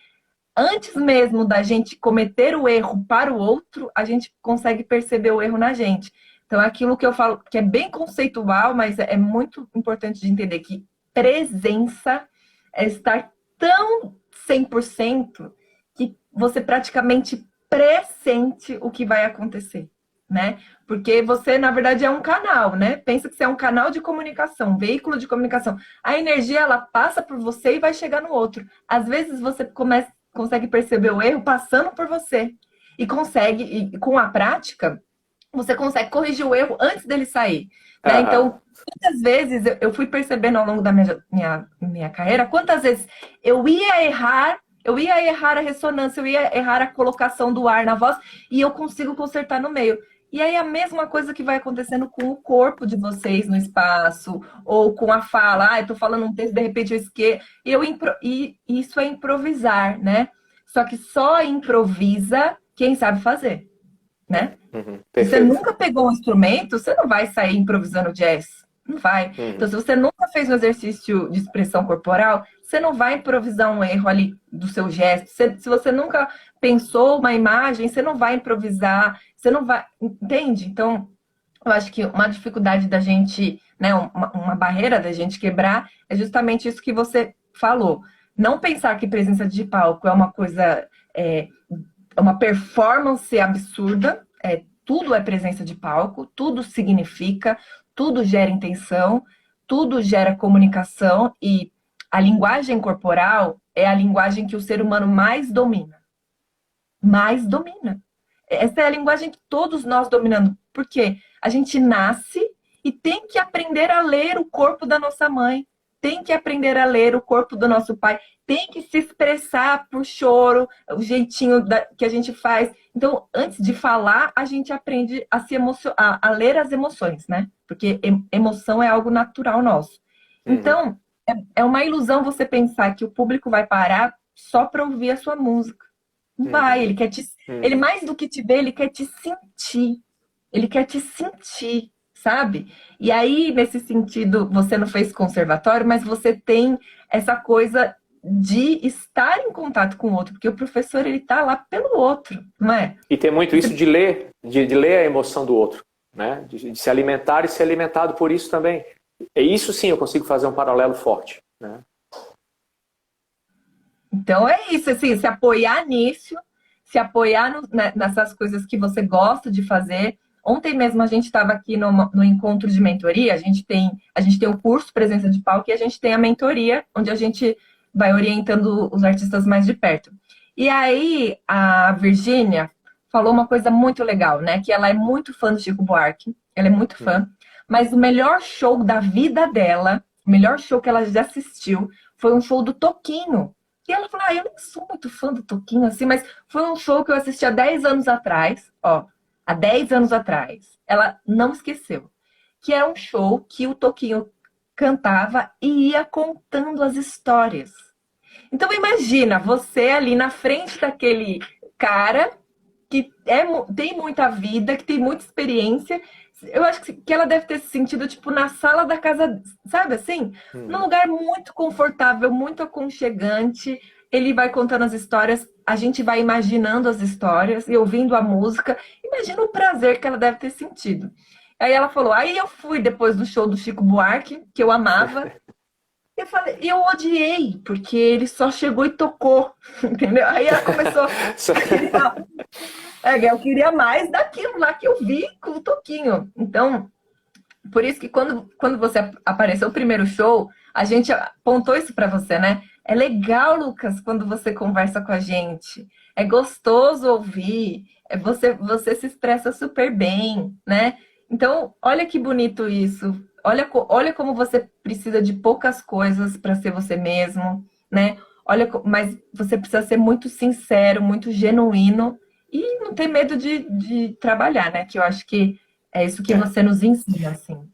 antes mesmo da gente cometer o erro para o outro, a gente consegue perceber o erro na gente. Então, é aquilo que eu falo, que é bem conceitual, mas é muito importante de entender que presença é estar tão 100% que você praticamente pressente o que vai acontecer, né? Porque você, na verdade, é um canal, né? Pensa que você é um canal de comunicação, um veículo de comunicação. A energia, ela passa por você e vai chegar no outro. Às vezes, você consegue perceber o erro passando por você. E com a prática, você consegue corrigir o erro antes dele sair. Né? Então, muitas vezes eu fui percebendo ao longo da minha carreira, quantas vezes eu ia errar a ressonância, eu ia errar a colocação do ar na voz, e eu consigo consertar no meio. E aí a mesma coisa que vai acontecendo com o corpo de vocês no espaço, ou com a fala, eu tô falando um texto, de repente eu esqueço. E isso é improvisar, né? Só que só improvisa quem sabe fazer, né? Se você nunca pegou um instrumento, você não vai sair improvisando jazz. Não vai. Então, se você nunca fez um exercício de expressão corporal, você não vai improvisar um erro ali do seu gesto. Se você nunca pensou uma imagem, você não vai improvisar, você não vai. Entende? Então, eu acho que uma dificuldade da gente, né, uma barreira da gente quebrar é justamente isso que você falou. Não pensar que presença de palco é uma coisa, uma performance absurda, tudo é presença de palco, tudo significa, tudo gera intenção, tudo gera comunicação, e a linguagem corporal é a linguagem que o ser humano mais domina. Mais domina. Essa é a linguagem que todos nós dominamos. Por quê? A gente nasce e tem que aprender a ler o corpo da nossa mãe, tem que aprender a ler o corpo do nosso pai, tem que se expressar por choro, o jeitinho que a gente faz. Então, antes de falar, a gente aprende a ler as emoções, né? Porque emoção é algo natural nosso. Então, é uma ilusão você pensar que o público vai parar só para ouvir a sua música. Não vai, ele quer ele mais do que te ver, ele quer te sentir. Ele quer te sentir, sabe? E aí, nesse sentido, você não fez conservatório, mas você tem essa coisa de estar em contato com o outro, porque o professor, ele tá lá pelo outro, não é? E tem muito isso de ler, de ler a emoção do outro, né? De se alimentar e ser alimentado por isso também. E isso sim eu consigo fazer um paralelo forte, né? Então é isso, assim, se apoiar nisso, se apoiar nessas coisas que você gosta de fazer. Ontem mesmo a gente estava aqui no encontro de mentoria, a gente tem o curso Presença de Palco e a gente tem a mentoria, onde a gente vai orientando os artistas mais de perto. E aí a Virgínia falou uma coisa muito legal, né? Que ela é muito fã do Chico Buarque, ela é muito fã, mas o melhor show da vida dela, o melhor show que ela já assistiu, foi um show do Toquinho. E ela falou, eu não sou muito fã do Toquinho, assim, mas foi um show que eu assisti há 10 anos atrás, ó, há 10 anos atrás. Ela não esqueceu. Que era um show que o Toquinho cantava e ia contando as histórias. Então imagina, você ali na frente daquele cara que tem muita vida, que tem muita experiência. Eu acho que ela deve ter se sentido, tipo, na sala da casa, sabe assim? Num lugar muito confortável, muito aconchegante. Ele vai contando as histórias, a gente vai imaginando as histórias e ouvindo a música. Imagina o prazer que ela deve ter sentido. Aí ela falou, aí eu fui depois do show do Chico Buarque, que eu amava. Eu falei, eu odiei, porque ele só chegou e tocou, entendeu? Aí ela começou, eu queria mais daquilo lá que eu vi com o Toquinho. Então, por isso que quando você apareceu o primeiro show, a gente apontou isso para você, né? É legal, Lucas, quando você conversa com a gente. É gostoso ouvir. Você se expressa super bem, né? Então, olha que bonito isso. Olha como você precisa de poucas coisas para ser você mesmo, né? Mas você precisa ser muito sincero, muito genuíno e não ter medo de trabalhar, né? Que eu acho que é isso que você nos ensina, assim.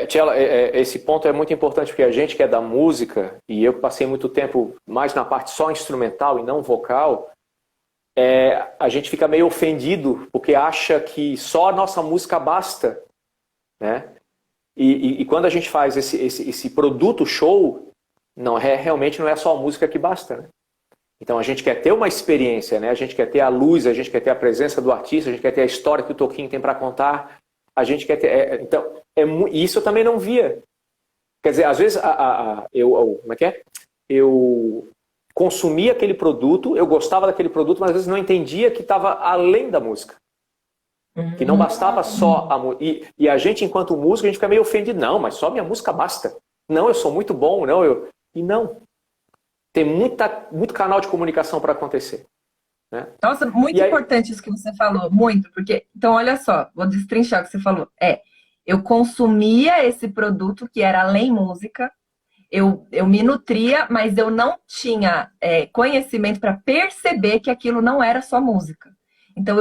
Tchela, esse ponto é muito importante porque a gente que é da música, e eu passei muito tempo mais na parte só instrumental e não vocal, a gente fica meio ofendido porque acha que só a nossa música basta, né? E quando a gente faz esse produto show, realmente não é só a música que basta, né? Então a gente quer ter uma experiência, né? A gente quer ter a luz, a gente quer ter a presença do artista, a gente quer ter a história que o Toquinho tem para contar, a gente quer ter. Isso eu também não via. Quer dizer, às vezes como é que é? Eu consumia aquele produto, eu gostava daquele produto, mas às vezes não entendia que estava além da música. Que não bastava só a música. E a gente, enquanto músico, a gente fica meio ofendido. Não, mas só minha música basta. Não, eu sou muito bom. Não, E não. Tem muito canal de comunicação para acontecer. Né? Nossa, muito importante isso que você falou, muito, porque, então, olha só, vou destrinchar o que você falou. Eu consumia esse produto que era além música, eu me nutria, mas eu não tinha conhecimento para perceber que aquilo não era só música. Então,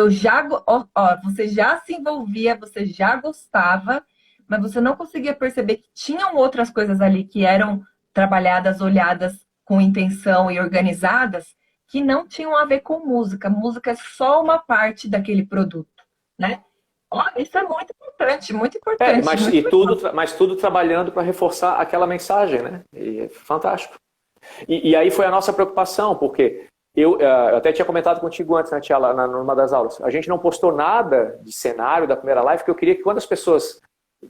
você já se envolvia, você já gostava, mas você não conseguia perceber que tinham outras coisas ali que eram trabalhadas, olhadas com intenção e organizadas, que não tinham a ver com música. Música é só uma parte daquele produto, né? Isso é muito importante, muito importante. Mas tudo trabalhando para reforçar aquela mensagem, né? E é fantástico. E aí foi a nossa preocupação, porque eu até tinha comentado contigo antes, né, Tia, lá numa das aulas. A gente não postou nada de cenário da primeira live, porque eu queria que quando as pessoas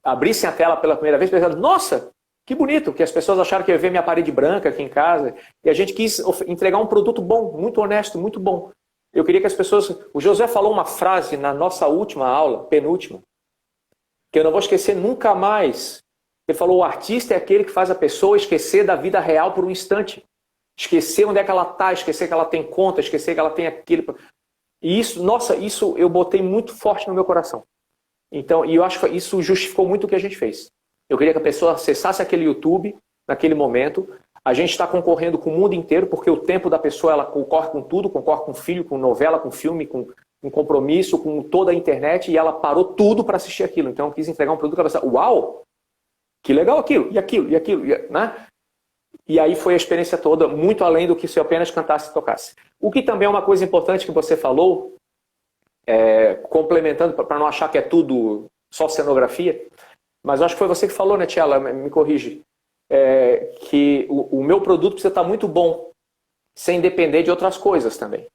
abrissem a tela pela primeira vez, pensassem, nossa, que bonito, que as pessoas acharam que ia ver minha parede branca aqui em casa. E a gente quis entregar um produto bom, muito honesto, muito bom. Eu queria que as pessoas... O José falou uma frase na nossa última aula, penúltima, que eu não vou esquecer nunca mais. Ele falou, o artista é aquele que faz a pessoa esquecer da vida real por um instante. Esquecer onde é que ela está, esquecer que ela tem conta, esquecer que ela tem aquilo. E isso eu botei muito forte no meu coração. Então, e eu acho que isso justificou muito o que a gente fez. Eu queria que a pessoa acessasse aquele YouTube naquele momento. A gente está concorrendo com o mundo inteiro, porque o tempo da pessoa, ela concorre com tudo, concorre com filho, com novela, com filme, com compromisso, com toda a internet, e ela parou tudo para assistir aquilo. Então eu quis entregar um produto que ela pensava, uau, que legal aquilo, né? E aí foi a experiência toda, muito além do que se eu apenas cantasse e tocasse. O que também é uma coisa importante que você falou, complementando, para não achar que é tudo só cenografia, mas acho que foi você que falou, né, Tiela, me corrige, que o meu produto precisa estar muito bom, sem depender de outras coisas também.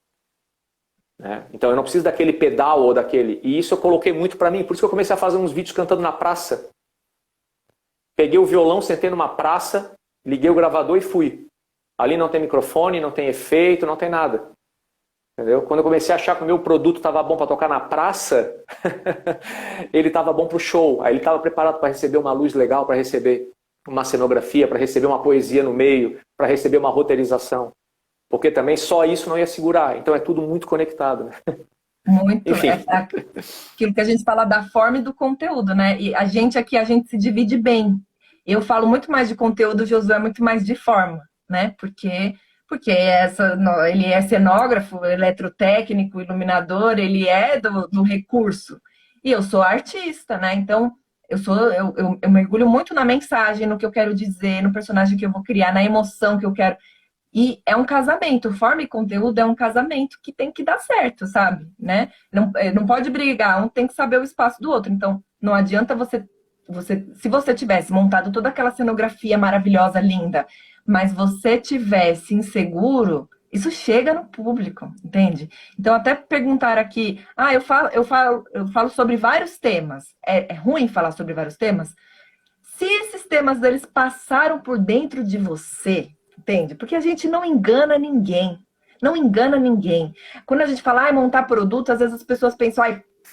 Né? Então eu não preciso daquele pedal ou daquele... E isso eu coloquei muito para mim, por isso que eu comecei a fazer uns vídeos cantando na praça. Peguei o violão, sentei numa praça, liguei o gravador e fui. Ali não tem microfone, não tem efeito, não tem nada. Entendeu? Quando eu comecei a achar que o meu produto estava bom para tocar na praça, ele estava bom para o show. Aí ele estava preparado para receber uma luz legal, para receber uma cenografia, para receber uma poesia no meio, para receber uma roteirização. Porque também só isso não ia segurar. Então é tudo muito conectado. Né? Muito. Enfim. Aquilo que a gente fala da forma e do conteúdo, né? E a gente aqui, a gente se divide bem. Eu falo muito mais de conteúdo, o Josué é muito mais de forma, né? Porque ele é cenógrafo, eletrotécnico, iluminador, ele é do recurso. E eu sou artista, né? Então, eu mergulho muito na mensagem, no que eu quero dizer, no personagem que eu vou criar, na emoção que eu quero. E é um casamento, forma e conteúdo é um casamento que tem que dar certo, sabe? Né? Não pode brigar, um tem que saber o espaço do outro. Então, não adianta se você tivesse montado toda aquela cenografia maravilhosa, linda, mas você tivesse inseguro, isso chega no público, entende? Então, até perguntar aqui, eu falo sobre vários temas. É ruim falar sobre vários temas? Se esses temas deles passaram por dentro de você, entende? Porque a gente não engana ninguém. Não engana ninguém. Quando a gente fala, montar produto, às vezes as pessoas pensam,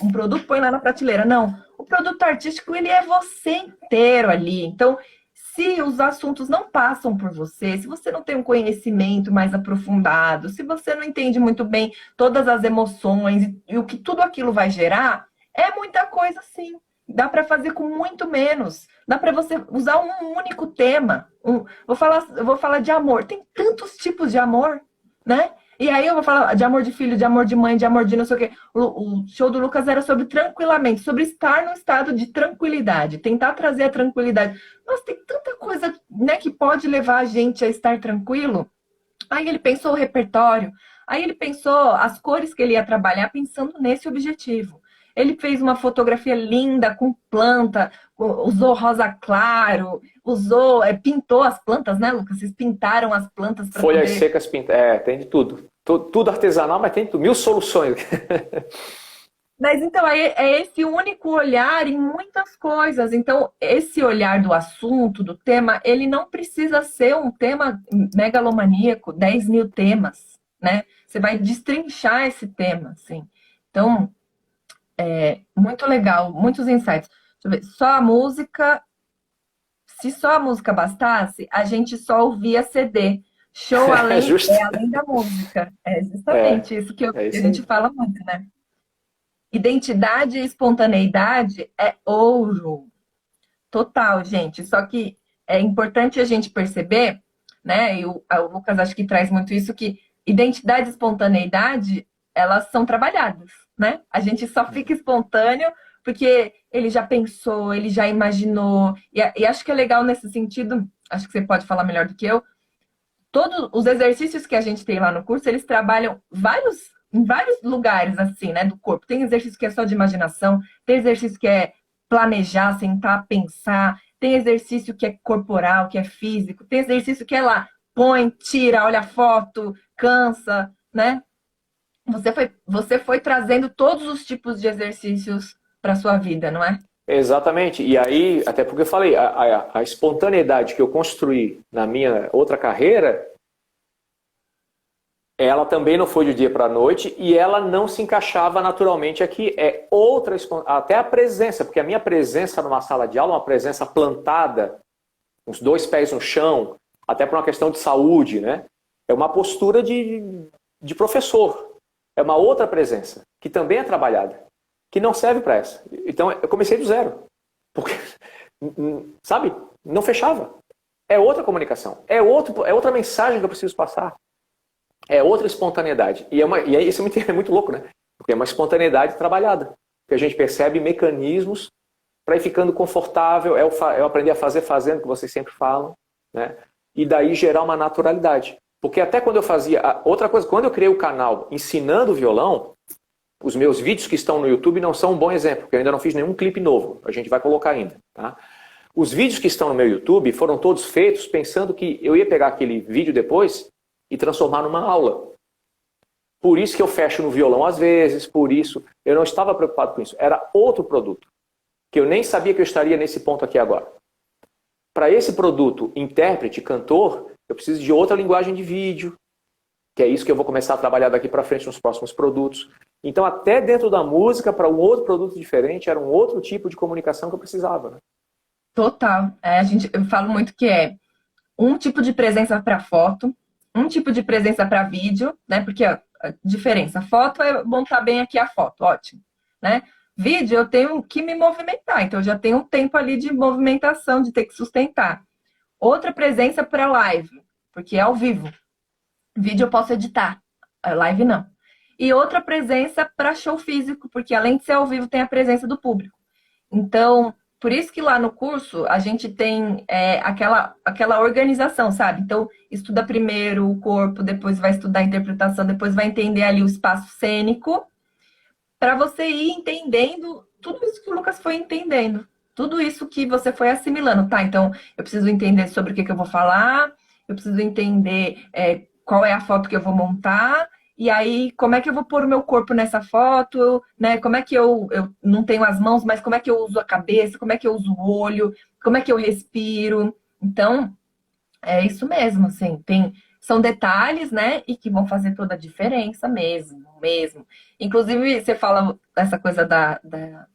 um produto põe lá na prateleira. Não. O produto artístico, ele é você inteiro ali. Então, se os assuntos não passam por você, se você não tem um conhecimento mais aprofundado, se você não entende muito bem todas as emoções e o que tudo aquilo vai gerar, é muita coisa sim. Dá para fazer com muito menos. Dá para você usar um único tema. Eu vou falar de amor. Tem tantos tipos de amor, né? E aí eu vou falar de amor de filho, de amor de mãe, de amor de não sei o quê. O show do Lucas era sobre tranquilamente, sobre estar num estado de tranquilidade, tentar trazer a tranquilidade. Nossa, tem tanta coisa, né, que pode levar a gente a estar tranquilo. Aí ele pensou o repertório, aí ele pensou as cores que ele ia trabalhar pensando nesse objetivo. Ele fez uma fotografia linda com planta, usou rosa claro, pintou as plantas, né, Lucas? Vocês pintaram as plantas para Folhas secas pintadas, tem de tudo. Tudo artesanal, mas tem tudo. 1000 soluções. Mas então é esse único olhar em muitas coisas. Então, esse olhar do assunto, do tema, ele não precisa ser um tema megalomaníaco, 10 mil temas, né? Você vai destrinchar esse tema, assim. Então, muito legal, muitos insights. Deixa eu ver, se só a música bastasse, a gente só ouvia CD. Show além da música. É justamente isso que a gente fala muito, né? Identidade e espontaneidade é ouro. Total, gente. Só que é importante a gente perceber, né? E o Lucas acho que traz muito isso, que identidade e espontaneidade, elas são trabalhadas, né? A gente só fica espontâneo porque ele já pensou, ele já imaginou. E acho que é legal nesse sentido, acho que você pode falar melhor do que eu. Todos os exercícios que a gente tem lá no curso, eles trabalham em vários lugares, assim, né, do corpo. Tem exercício que é só de imaginação, tem exercício que é planejar, sentar, pensar, tem exercício que é corporal, que é físico, tem exercício que é lá, põe, tira, olha a foto, cansa, né? Você foi trazendo todos os tipos de exercícios para sua vida, não é? Exatamente. E aí, até porque eu falei, a espontaneidade que eu construí na minha outra carreira, ela também não foi de dia para a noite e ela não se encaixava naturalmente aqui. É outra, até a presença, porque a minha presença numa sala de aula é uma presença plantada, os 2 pés no chão, até por uma questão de saúde, né? É uma postura de professor. É uma outra presença, que também é trabalhada, que não serve para essa. Então, eu comecei do zero. Porque, sabe, não fechava. É outra comunicação. É outra mensagem que eu preciso passar. É outra espontaneidade. E isso é muito louco, né? Porque é uma espontaneidade trabalhada. Que a gente percebe mecanismos para ir ficando confortável. É o aprender a fazer fazendo, que vocês sempre falam. Né? E daí gerar uma naturalidade. Porque até quando eu fazia... Outra coisa, quando eu criei o canal ensinando violão, os meus vídeos que estão no YouTube não são um bom exemplo, porque eu ainda não fiz nenhum clipe novo. A gente vai colocar ainda. Tá? Os vídeos que estão no meu YouTube foram todos feitos pensando que eu ia pegar aquele vídeo depois e transformar numa aula. Por isso que eu fecho no violão às vezes, por isso eu não estava preocupado com isso. Era outro produto, que eu nem sabia que eu estaria nesse ponto aqui agora. Para esse produto, intérprete, cantor, eu preciso de outra linguagem de vídeo, que é isso que eu vou começar a trabalhar daqui para frente nos próximos produtos. Então, até dentro da música, para um outro produto diferente, era um outro tipo de comunicação que eu precisava, né? Total. Eu falo muito que é um tipo de presença para foto, um tipo de presença para vídeo, né? Porque a diferença, foto é montar bem aqui a foto, ótimo, né? Vídeo eu tenho que me movimentar, então eu já tenho um tempo ali de movimentação, de ter que sustentar. Outra presença para live, porque é ao vivo. Vídeo eu posso editar, live não. E outra presença para show físico, porque além de ser ao vivo, tem a presença do público. Então, por isso que lá no curso a gente tem aquela organização, sabe? Então, estuda primeiro o corpo, depois vai estudar a interpretação, depois vai entender ali o espaço cênico, para você ir entendendo tudo isso que o Lucas foi entendendo. Tudo isso que você foi assimilando, tá? Então, eu preciso entender sobre o que eu vou falar, eu preciso entender qual é a foto que eu vou montar, e aí como é que eu vou pôr o meu corpo nessa foto, né? Como é que eu não tenho as mãos, mas como é que eu uso a cabeça, como é que eu uso o olho, como é que eu respiro. Então, é isso mesmo, assim, são detalhes, né, e que vão fazer toda a diferença mesmo, mesmo. Inclusive, você fala essa coisa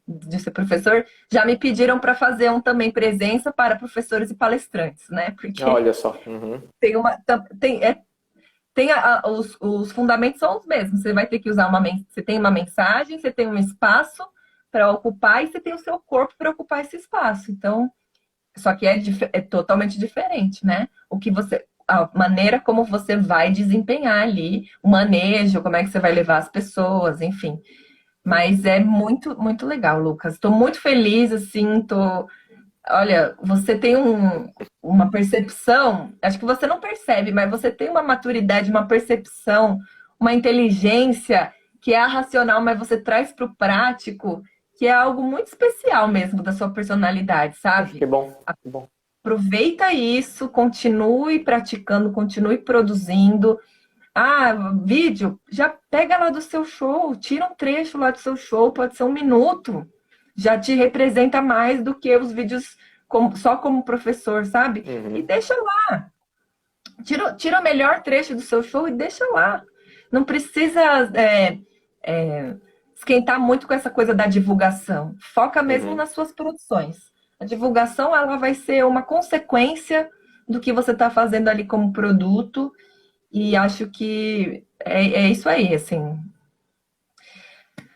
de ser professor, já me pediram para fazer um também presença para professores e palestrantes, né, porque Olha só. Uhum. tem uma, tem, é, tem os fundamentos são os mesmos, você vai ter que usar você tem uma mensagem, você tem um espaço para ocupar e você tem o seu corpo para ocupar esse espaço, então só que é totalmente diferente, né? A maneira como você vai desempenhar ali, o manejo, como é que você vai levar as pessoas, enfim. Mas é muito, muito legal, Lucas. Estou muito feliz, assim, Olha, você tem uma percepção, acho que você não percebe, mas você tem uma maturidade, uma percepção, uma inteligência que é a racional, mas você traz para o prático, que é algo muito especial mesmo da sua personalidade, Que sabe? bom, que bom. Aproveita isso, continue praticando, continue produzindo. Ah, vídeo, já pega lá do seu show, tira um trecho lá do seu show, pode ser 1 minuto. Já te representa mais do que os vídeos só como professor, sabe? E Uhum. deixa lá. Tira o melhor trecho do seu show e deixa lá. Não precisa esquentar muito com essa coisa da divulgação. Foca mesmo Uhum. nas suas produções. A divulgação ela vai ser uma consequência do que você está fazendo ali como produto. E acho que é isso aí, assim.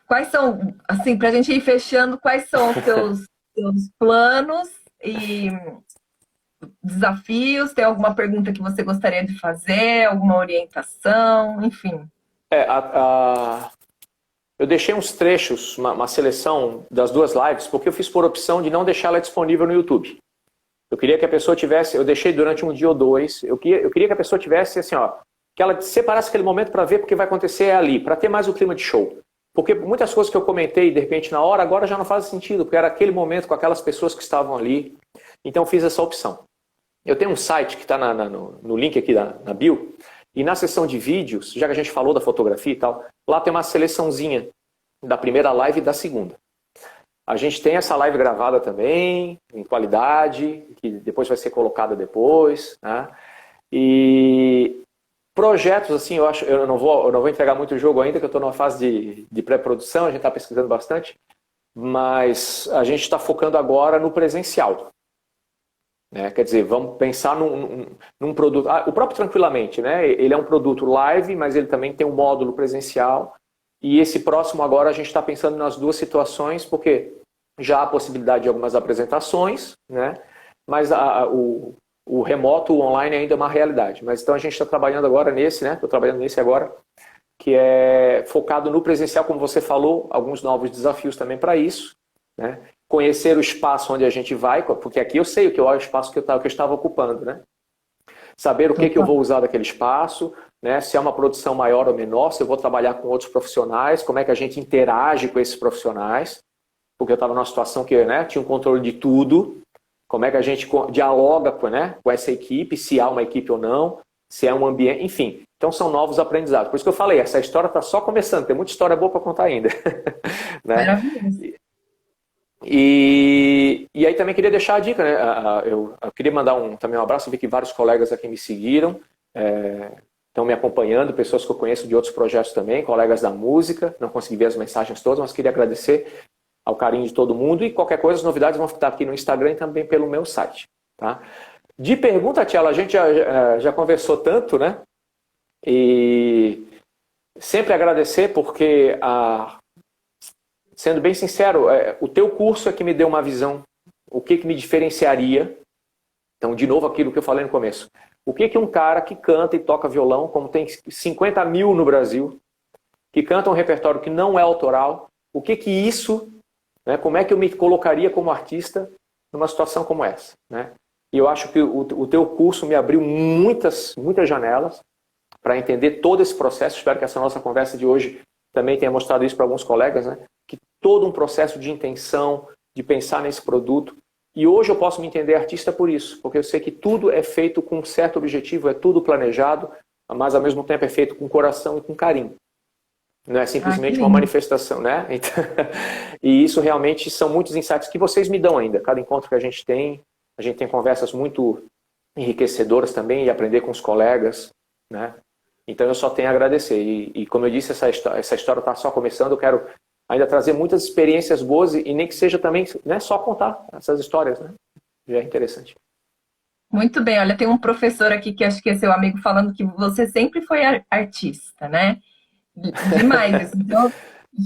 Quais são, assim, para a gente ir fechando, quais são os seus planos e desafios? Tem alguma pergunta que você gostaria de fazer? Alguma orientação? Enfim. É, eu deixei uns trechos, uma seleção das duas lives, porque eu fiz por opção de não deixar ela disponível no YouTube. Eu queria que a pessoa tivesse, eu deixei durante um dia ou dois, eu queria que a pessoa tivesse assim, ó, que ela separasse aquele momento para ver porque vai acontecer ali, para ter mais o clima de show. Porque muitas coisas que eu comentei, de repente, na hora, agora já não faz sentido, porque era aquele momento com aquelas pessoas que estavam ali. Então eu fiz essa opção. Eu tenho um site que está no link aqui na bio, e na seção de vídeos, já que a gente falou da fotografia e tal, lá tem uma seleçãozinha da primeira live e da segunda. A gente tem essa live gravada também, em qualidade, que depois vai ser colocada depois, né? E projetos, assim, eu não vou entregar muito o jogo ainda, que eu estou numa fase de pré-produção, a gente está pesquisando bastante, mas a gente está focando agora no presencial. Né? Quer dizer, vamos pensar num produto. O próprio Tranquilamente, né? Ele é um produto live, mas ele também tem um módulo presencial. E esse próximo agora a gente está pensando nas duas situações, porque já há a possibilidade de algumas apresentações, né? Mas o remoto, o online ainda é uma realidade. Mas então a gente está trabalhando agora nesse, né? Estou trabalhando nesse agora, que é focado no presencial, como você falou, alguns novos desafios também para isso, né? Conhecer o espaço onde a gente vai, porque aqui eu sei o espaço que eu estava ocupando, né? Saber o que eu vou usar daquele espaço, né? Se é uma produção maior ou menor, se eu vou trabalhar com outros profissionais, como é que a gente interage com esses profissionais, porque eu estava numa situação que, né, tinha um controle de tudo, como é que a gente dialoga com essa equipe, se há uma equipe ou não, se é um ambiente, enfim. Então são novos aprendizados. Por isso que eu falei, essa história está só começando, tem muita história boa para contar ainda. Né? Maravilhoso. E aí também queria deixar a dica, né? Eu queria mandar também um abraço, vi que vários colegas aqui me seguiram. estão me acompanhando, pessoas que eu conheço de outros projetos também, colegas da música, não consegui ver as mensagens todas, mas queria agradecer ao carinho de todo mundo, e qualquer coisa, as novidades vão ficar aqui no Instagram e também pelo meu site. Tá? De pergunta, Tchela, a gente já conversou tanto, né? E sempre agradecer porque, sendo bem sincero, o teu curso é que me deu uma visão, o que me diferenciaria. Então, de novo, aquilo que eu falei no começo. O que um cara que canta e toca violão, como tem 50 mil no Brasil, que canta um repertório que não é autoral, o que isso, né, como é que eu me colocaria como artista numa situação como essa, né? E eu acho que o teu curso me abriu muitas janelas para entender todo esse processo. Espero que essa nossa conversa de hoje também tenha mostrado isso para alguns colegas, né? Que todo um processo de intenção, de pensar nesse produto. E hoje eu posso me entender artista por isso, porque eu sei que tudo é feito com um certo objetivo, é tudo planejado, mas ao mesmo tempo é feito com coração e com carinho. Não é simplesmente uma manifestação, né? Então, e isso realmente são muitos insights que vocês me dão ainda. Cada encontro que a gente tem conversas muito enriquecedoras também, e aprender com os colegas, né? Então eu só tenho a agradecer. E como eu disse, essa história está só começando. Eu quero ainda trazer muitas experiências boas, e nem que seja também, né, só contar essas histórias, né? Já é interessante. Muito bem, olha, tem um professor aqui que acho que é seu amigo falando que você sempre foi artista, né? Demais. Então,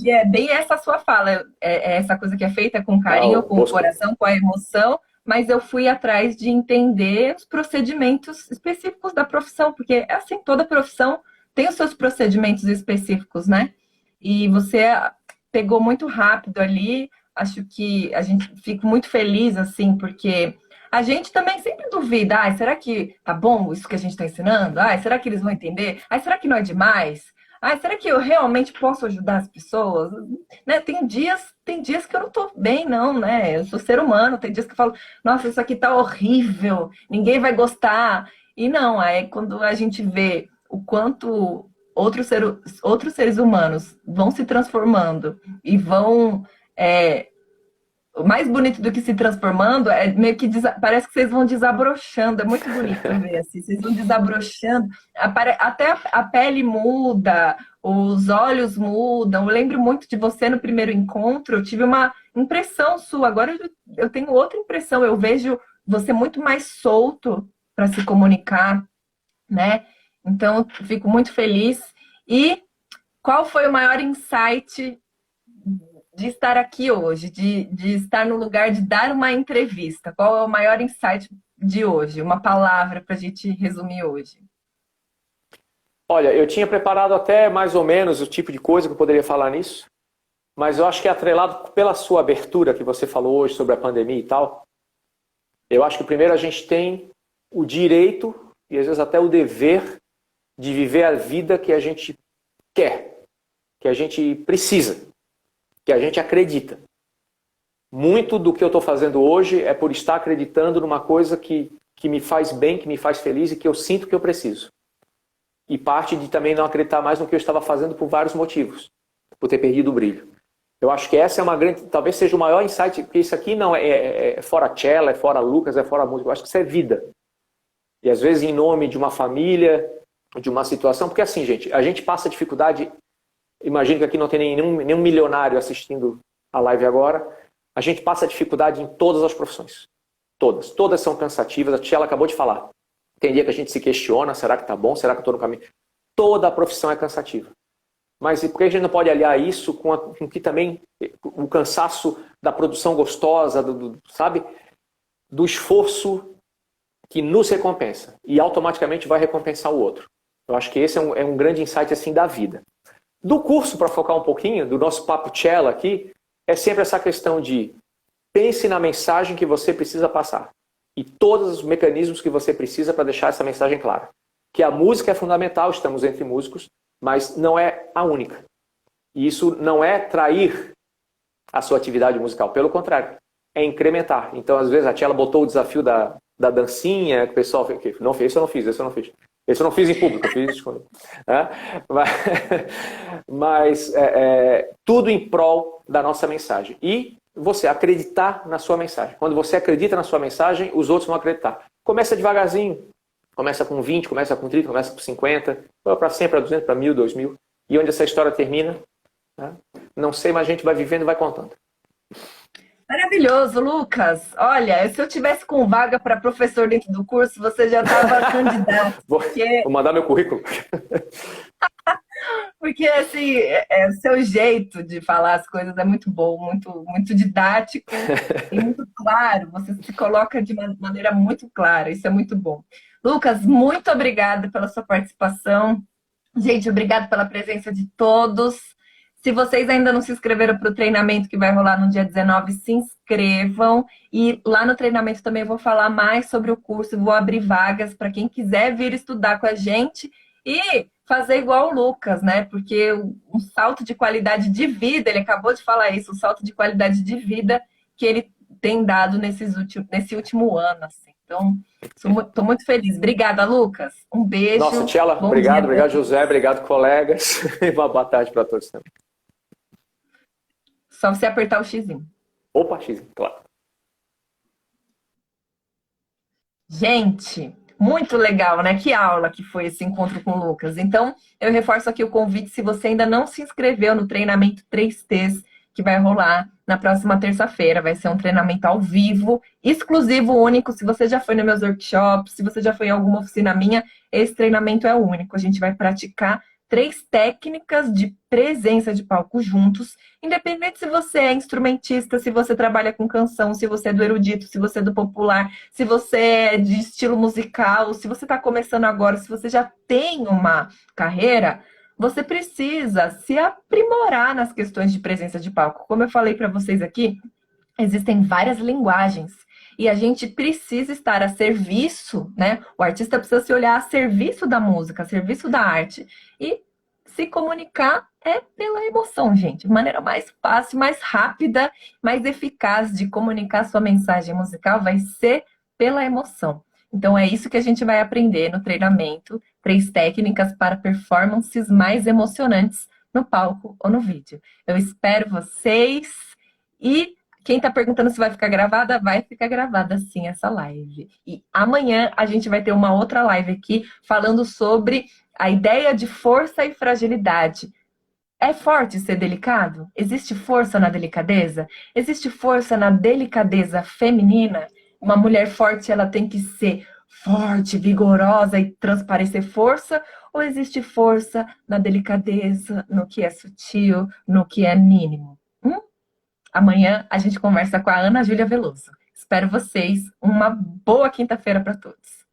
é bem essa sua fala, é essa coisa que é feita com carinho, com o coração, com a emoção, mas eu fui atrás de entender os procedimentos específicos da profissão, porque assim, toda profissão tem os seus procedimentos específicos, né? E você pegou muito rápido ali, acho que a gente fica muito feliz, assim, porque a gente também sempre duvida, será que tá bom isso que a gente está ensinando? Será que eles vão entender? Será que não é demais? Será que eu realmente posso ajudar as pessoas? Né? Tem dias que eu não tô bem, não, né? Eu sou ser humano, tem dias que eu falo, nossa, isso aqui tá horrível, ninguém vai gostar. E não, é quando a gente vê o quanto outros seres humanos vão se transformando e vão... o mais bonito do que se transformando é meio que parece que vocês vão desabrochando, é muito bonito ver assim, vocês vão desabrochando, até a pele muda, os olhos mudam. Eu lembro muito de você no primeiro encontro, eu tive uma impressão sua, agora eu tenho outra impressão, eu vejo você muito mais solto para se comunicar, né? Então, eu fico muito feliz. E qual foi o maior insight de estar aqui hoje, de estar no lugar de dar uma entrevista? Qual é o maior insight de hoje? Uma palavra para a gente resumir hoje. Olha, eu tinha preparado até mais ou menos o tipo de coisa que eu poderia falar nisso, mas eu acho que atrelado pela sua abertura que você falou hoje sobre a pandemia e tal, eu acho que primeiro a gente tem o direito e às vezes até o dever de viver a vida que a gente quer, que a gente precisa, que a gente acredita. Muito do que eu estou fazendo hoje é por estar acreditando numa coisa que me faz bem, que me faz feliz e que eu sinto que eu preciso. E parte de também não acreditar mais no que eu estava fazendo por vários motivos, por ter perdido o brilho. Eu acho que essa é uma grande, talvez seja o maior insight, porque isso aqui não é fora Tchela, é fora Lucas, é fora música. Eu acho que isso é vida. E às vezes em nome de uma família, de uma situação, porque assim, gente, a gente passa dificuldade. Imagino que aqui não tem nenhum milionário assistindo a live agora. A gente passa dificuldade em todas as profissões. Todas. Todas são cansativas. A Tchela acabou de falar. Tem dia que a gente se questiona, será que tá bom? Será que eu estou no caminho? Toda a profissão é cansativa. Mas por que a gente não pode aliar isso com que também o cansaço da produção gostosa, sabe? Do esforço que nos recompensa. E automaticamente vai recompensar o outro. Eu acho que esse é um grande insight assim da vida. Do curso, para focar um pouquinho, do nosso papo Tchela aqui, é sempre essa questão de pense na mensagem que você precisa passar. E todos os mecanismos que você precisa para deixar essa mensagem clara. Que a música é fundamental, estamos entre músicos, mas não é a única. E isso não é trair a sua atividade musical, pelo contrário, é incrementar. Então, às vezes, a Tchela botou o desafio da dancinha, que o pessoal fez, não fez, esse eu não fiz, esse eu não fiz. Esse eu não fiz em público, eu fiz escondido. Mas tudo em prol da nossa mensagem. E você acreditar na sua mensagem. Quando você acredita na sua mensagem, os outros vão acreditar. Começa devagarzinho. Começa com 20, começa com 30, começa com 50, para 100, para 200, para 1000, 2000. E onde essa história termina, né? Não sei, mas a gente vai vivendo e vai contando. Maravilhoso, Lucas. Olha, se eu tivesse com vaga para professor dentro do curso, você já estava candidato. Vou mandar meu currículo. Porque assim, o seu jeito de falar as coisas é muito bom, muito didático e muito claro. Você se coloca de uma maneira muito clara, isso é muito bom. Lucas, muito obrigada pela sua participação. Gente, obrigado pela presença de todos. Se vocês ainda não se inscreveram para o treinamento que vai rolar no dia 19, se inscrevam. E lá no treinamento também eu vou falar mais sobre o curso, vou abrir vagas para quem quiser vir estudar com a gente e fazer igual o Lucas, né? Porque um salto de qualidade de vida, ele acabou de falar isso, um salto de qualidade de vida que ele tem dado nesse último ano, assim. Então, estou muito feliz. Obrigada, Lucas. Um beijo. Nossa, Tchela, obrigado, José, obrigado, colegas. E uma boa tarde para todos também. Só você apertar o xizinho. Opa, xizinho, claro. Gente, muito legal, né? Que aula que foi esse encontro com o Lucas. Então, eu reforço aqui o convite, se você ainda não se inscreveu no treinamento 3Ts, que vai rolar na próxima terça-feira. Vai ser um treinamento ao vivo, exclusivo, único. Se você já foi nos meus workshops, se você já foi em alguma oficina minha, esse treinamento é único. A gente vai praticar 3 técnicas de presença de palco juntos, independente se você é instrumentista, se você trabalha com canção, se você é do erudito, se você é do popular, se você é de estilo musical, se você está começando agora, se você já tem uma carreira, você precisa se aprimorar nas questões de presença de palco. Como eu falei para vocês aqui, existem várias linguagens e a gente precisa estar a serviço, né? O artista precisa se olhar a serviço da música, a serviço da arte. E se comunicar é pela emoção, gente. A maneira mais fácil, mais rápida, mais eficaz de comunicar sua mensagem musical vai ser pela emoção. Então é isso que a gente vai aprender no treinamento. 3 técnicas para performances mais emocionantes no palco ou no vídeo. Eu espero vocês e quem tá perguntando se vai ficar gravada sim essa live. E amanhã a gente vai ter uma outra live aqui falando sobre a ideia de força e fragilidade. É forte ser delicado? Existe força na delicadeza? Existe força na delicadeza feminina? Uma mulher forte, ela tem que ser forte, vigorosa e transparecer força? Ou existe força na delicadeza, no que é sutil, no que é mínimo? Amanhã a gente conversa com a Ana Júlia Veloso. Espero vocês. Uma boa quinta-feira para todos.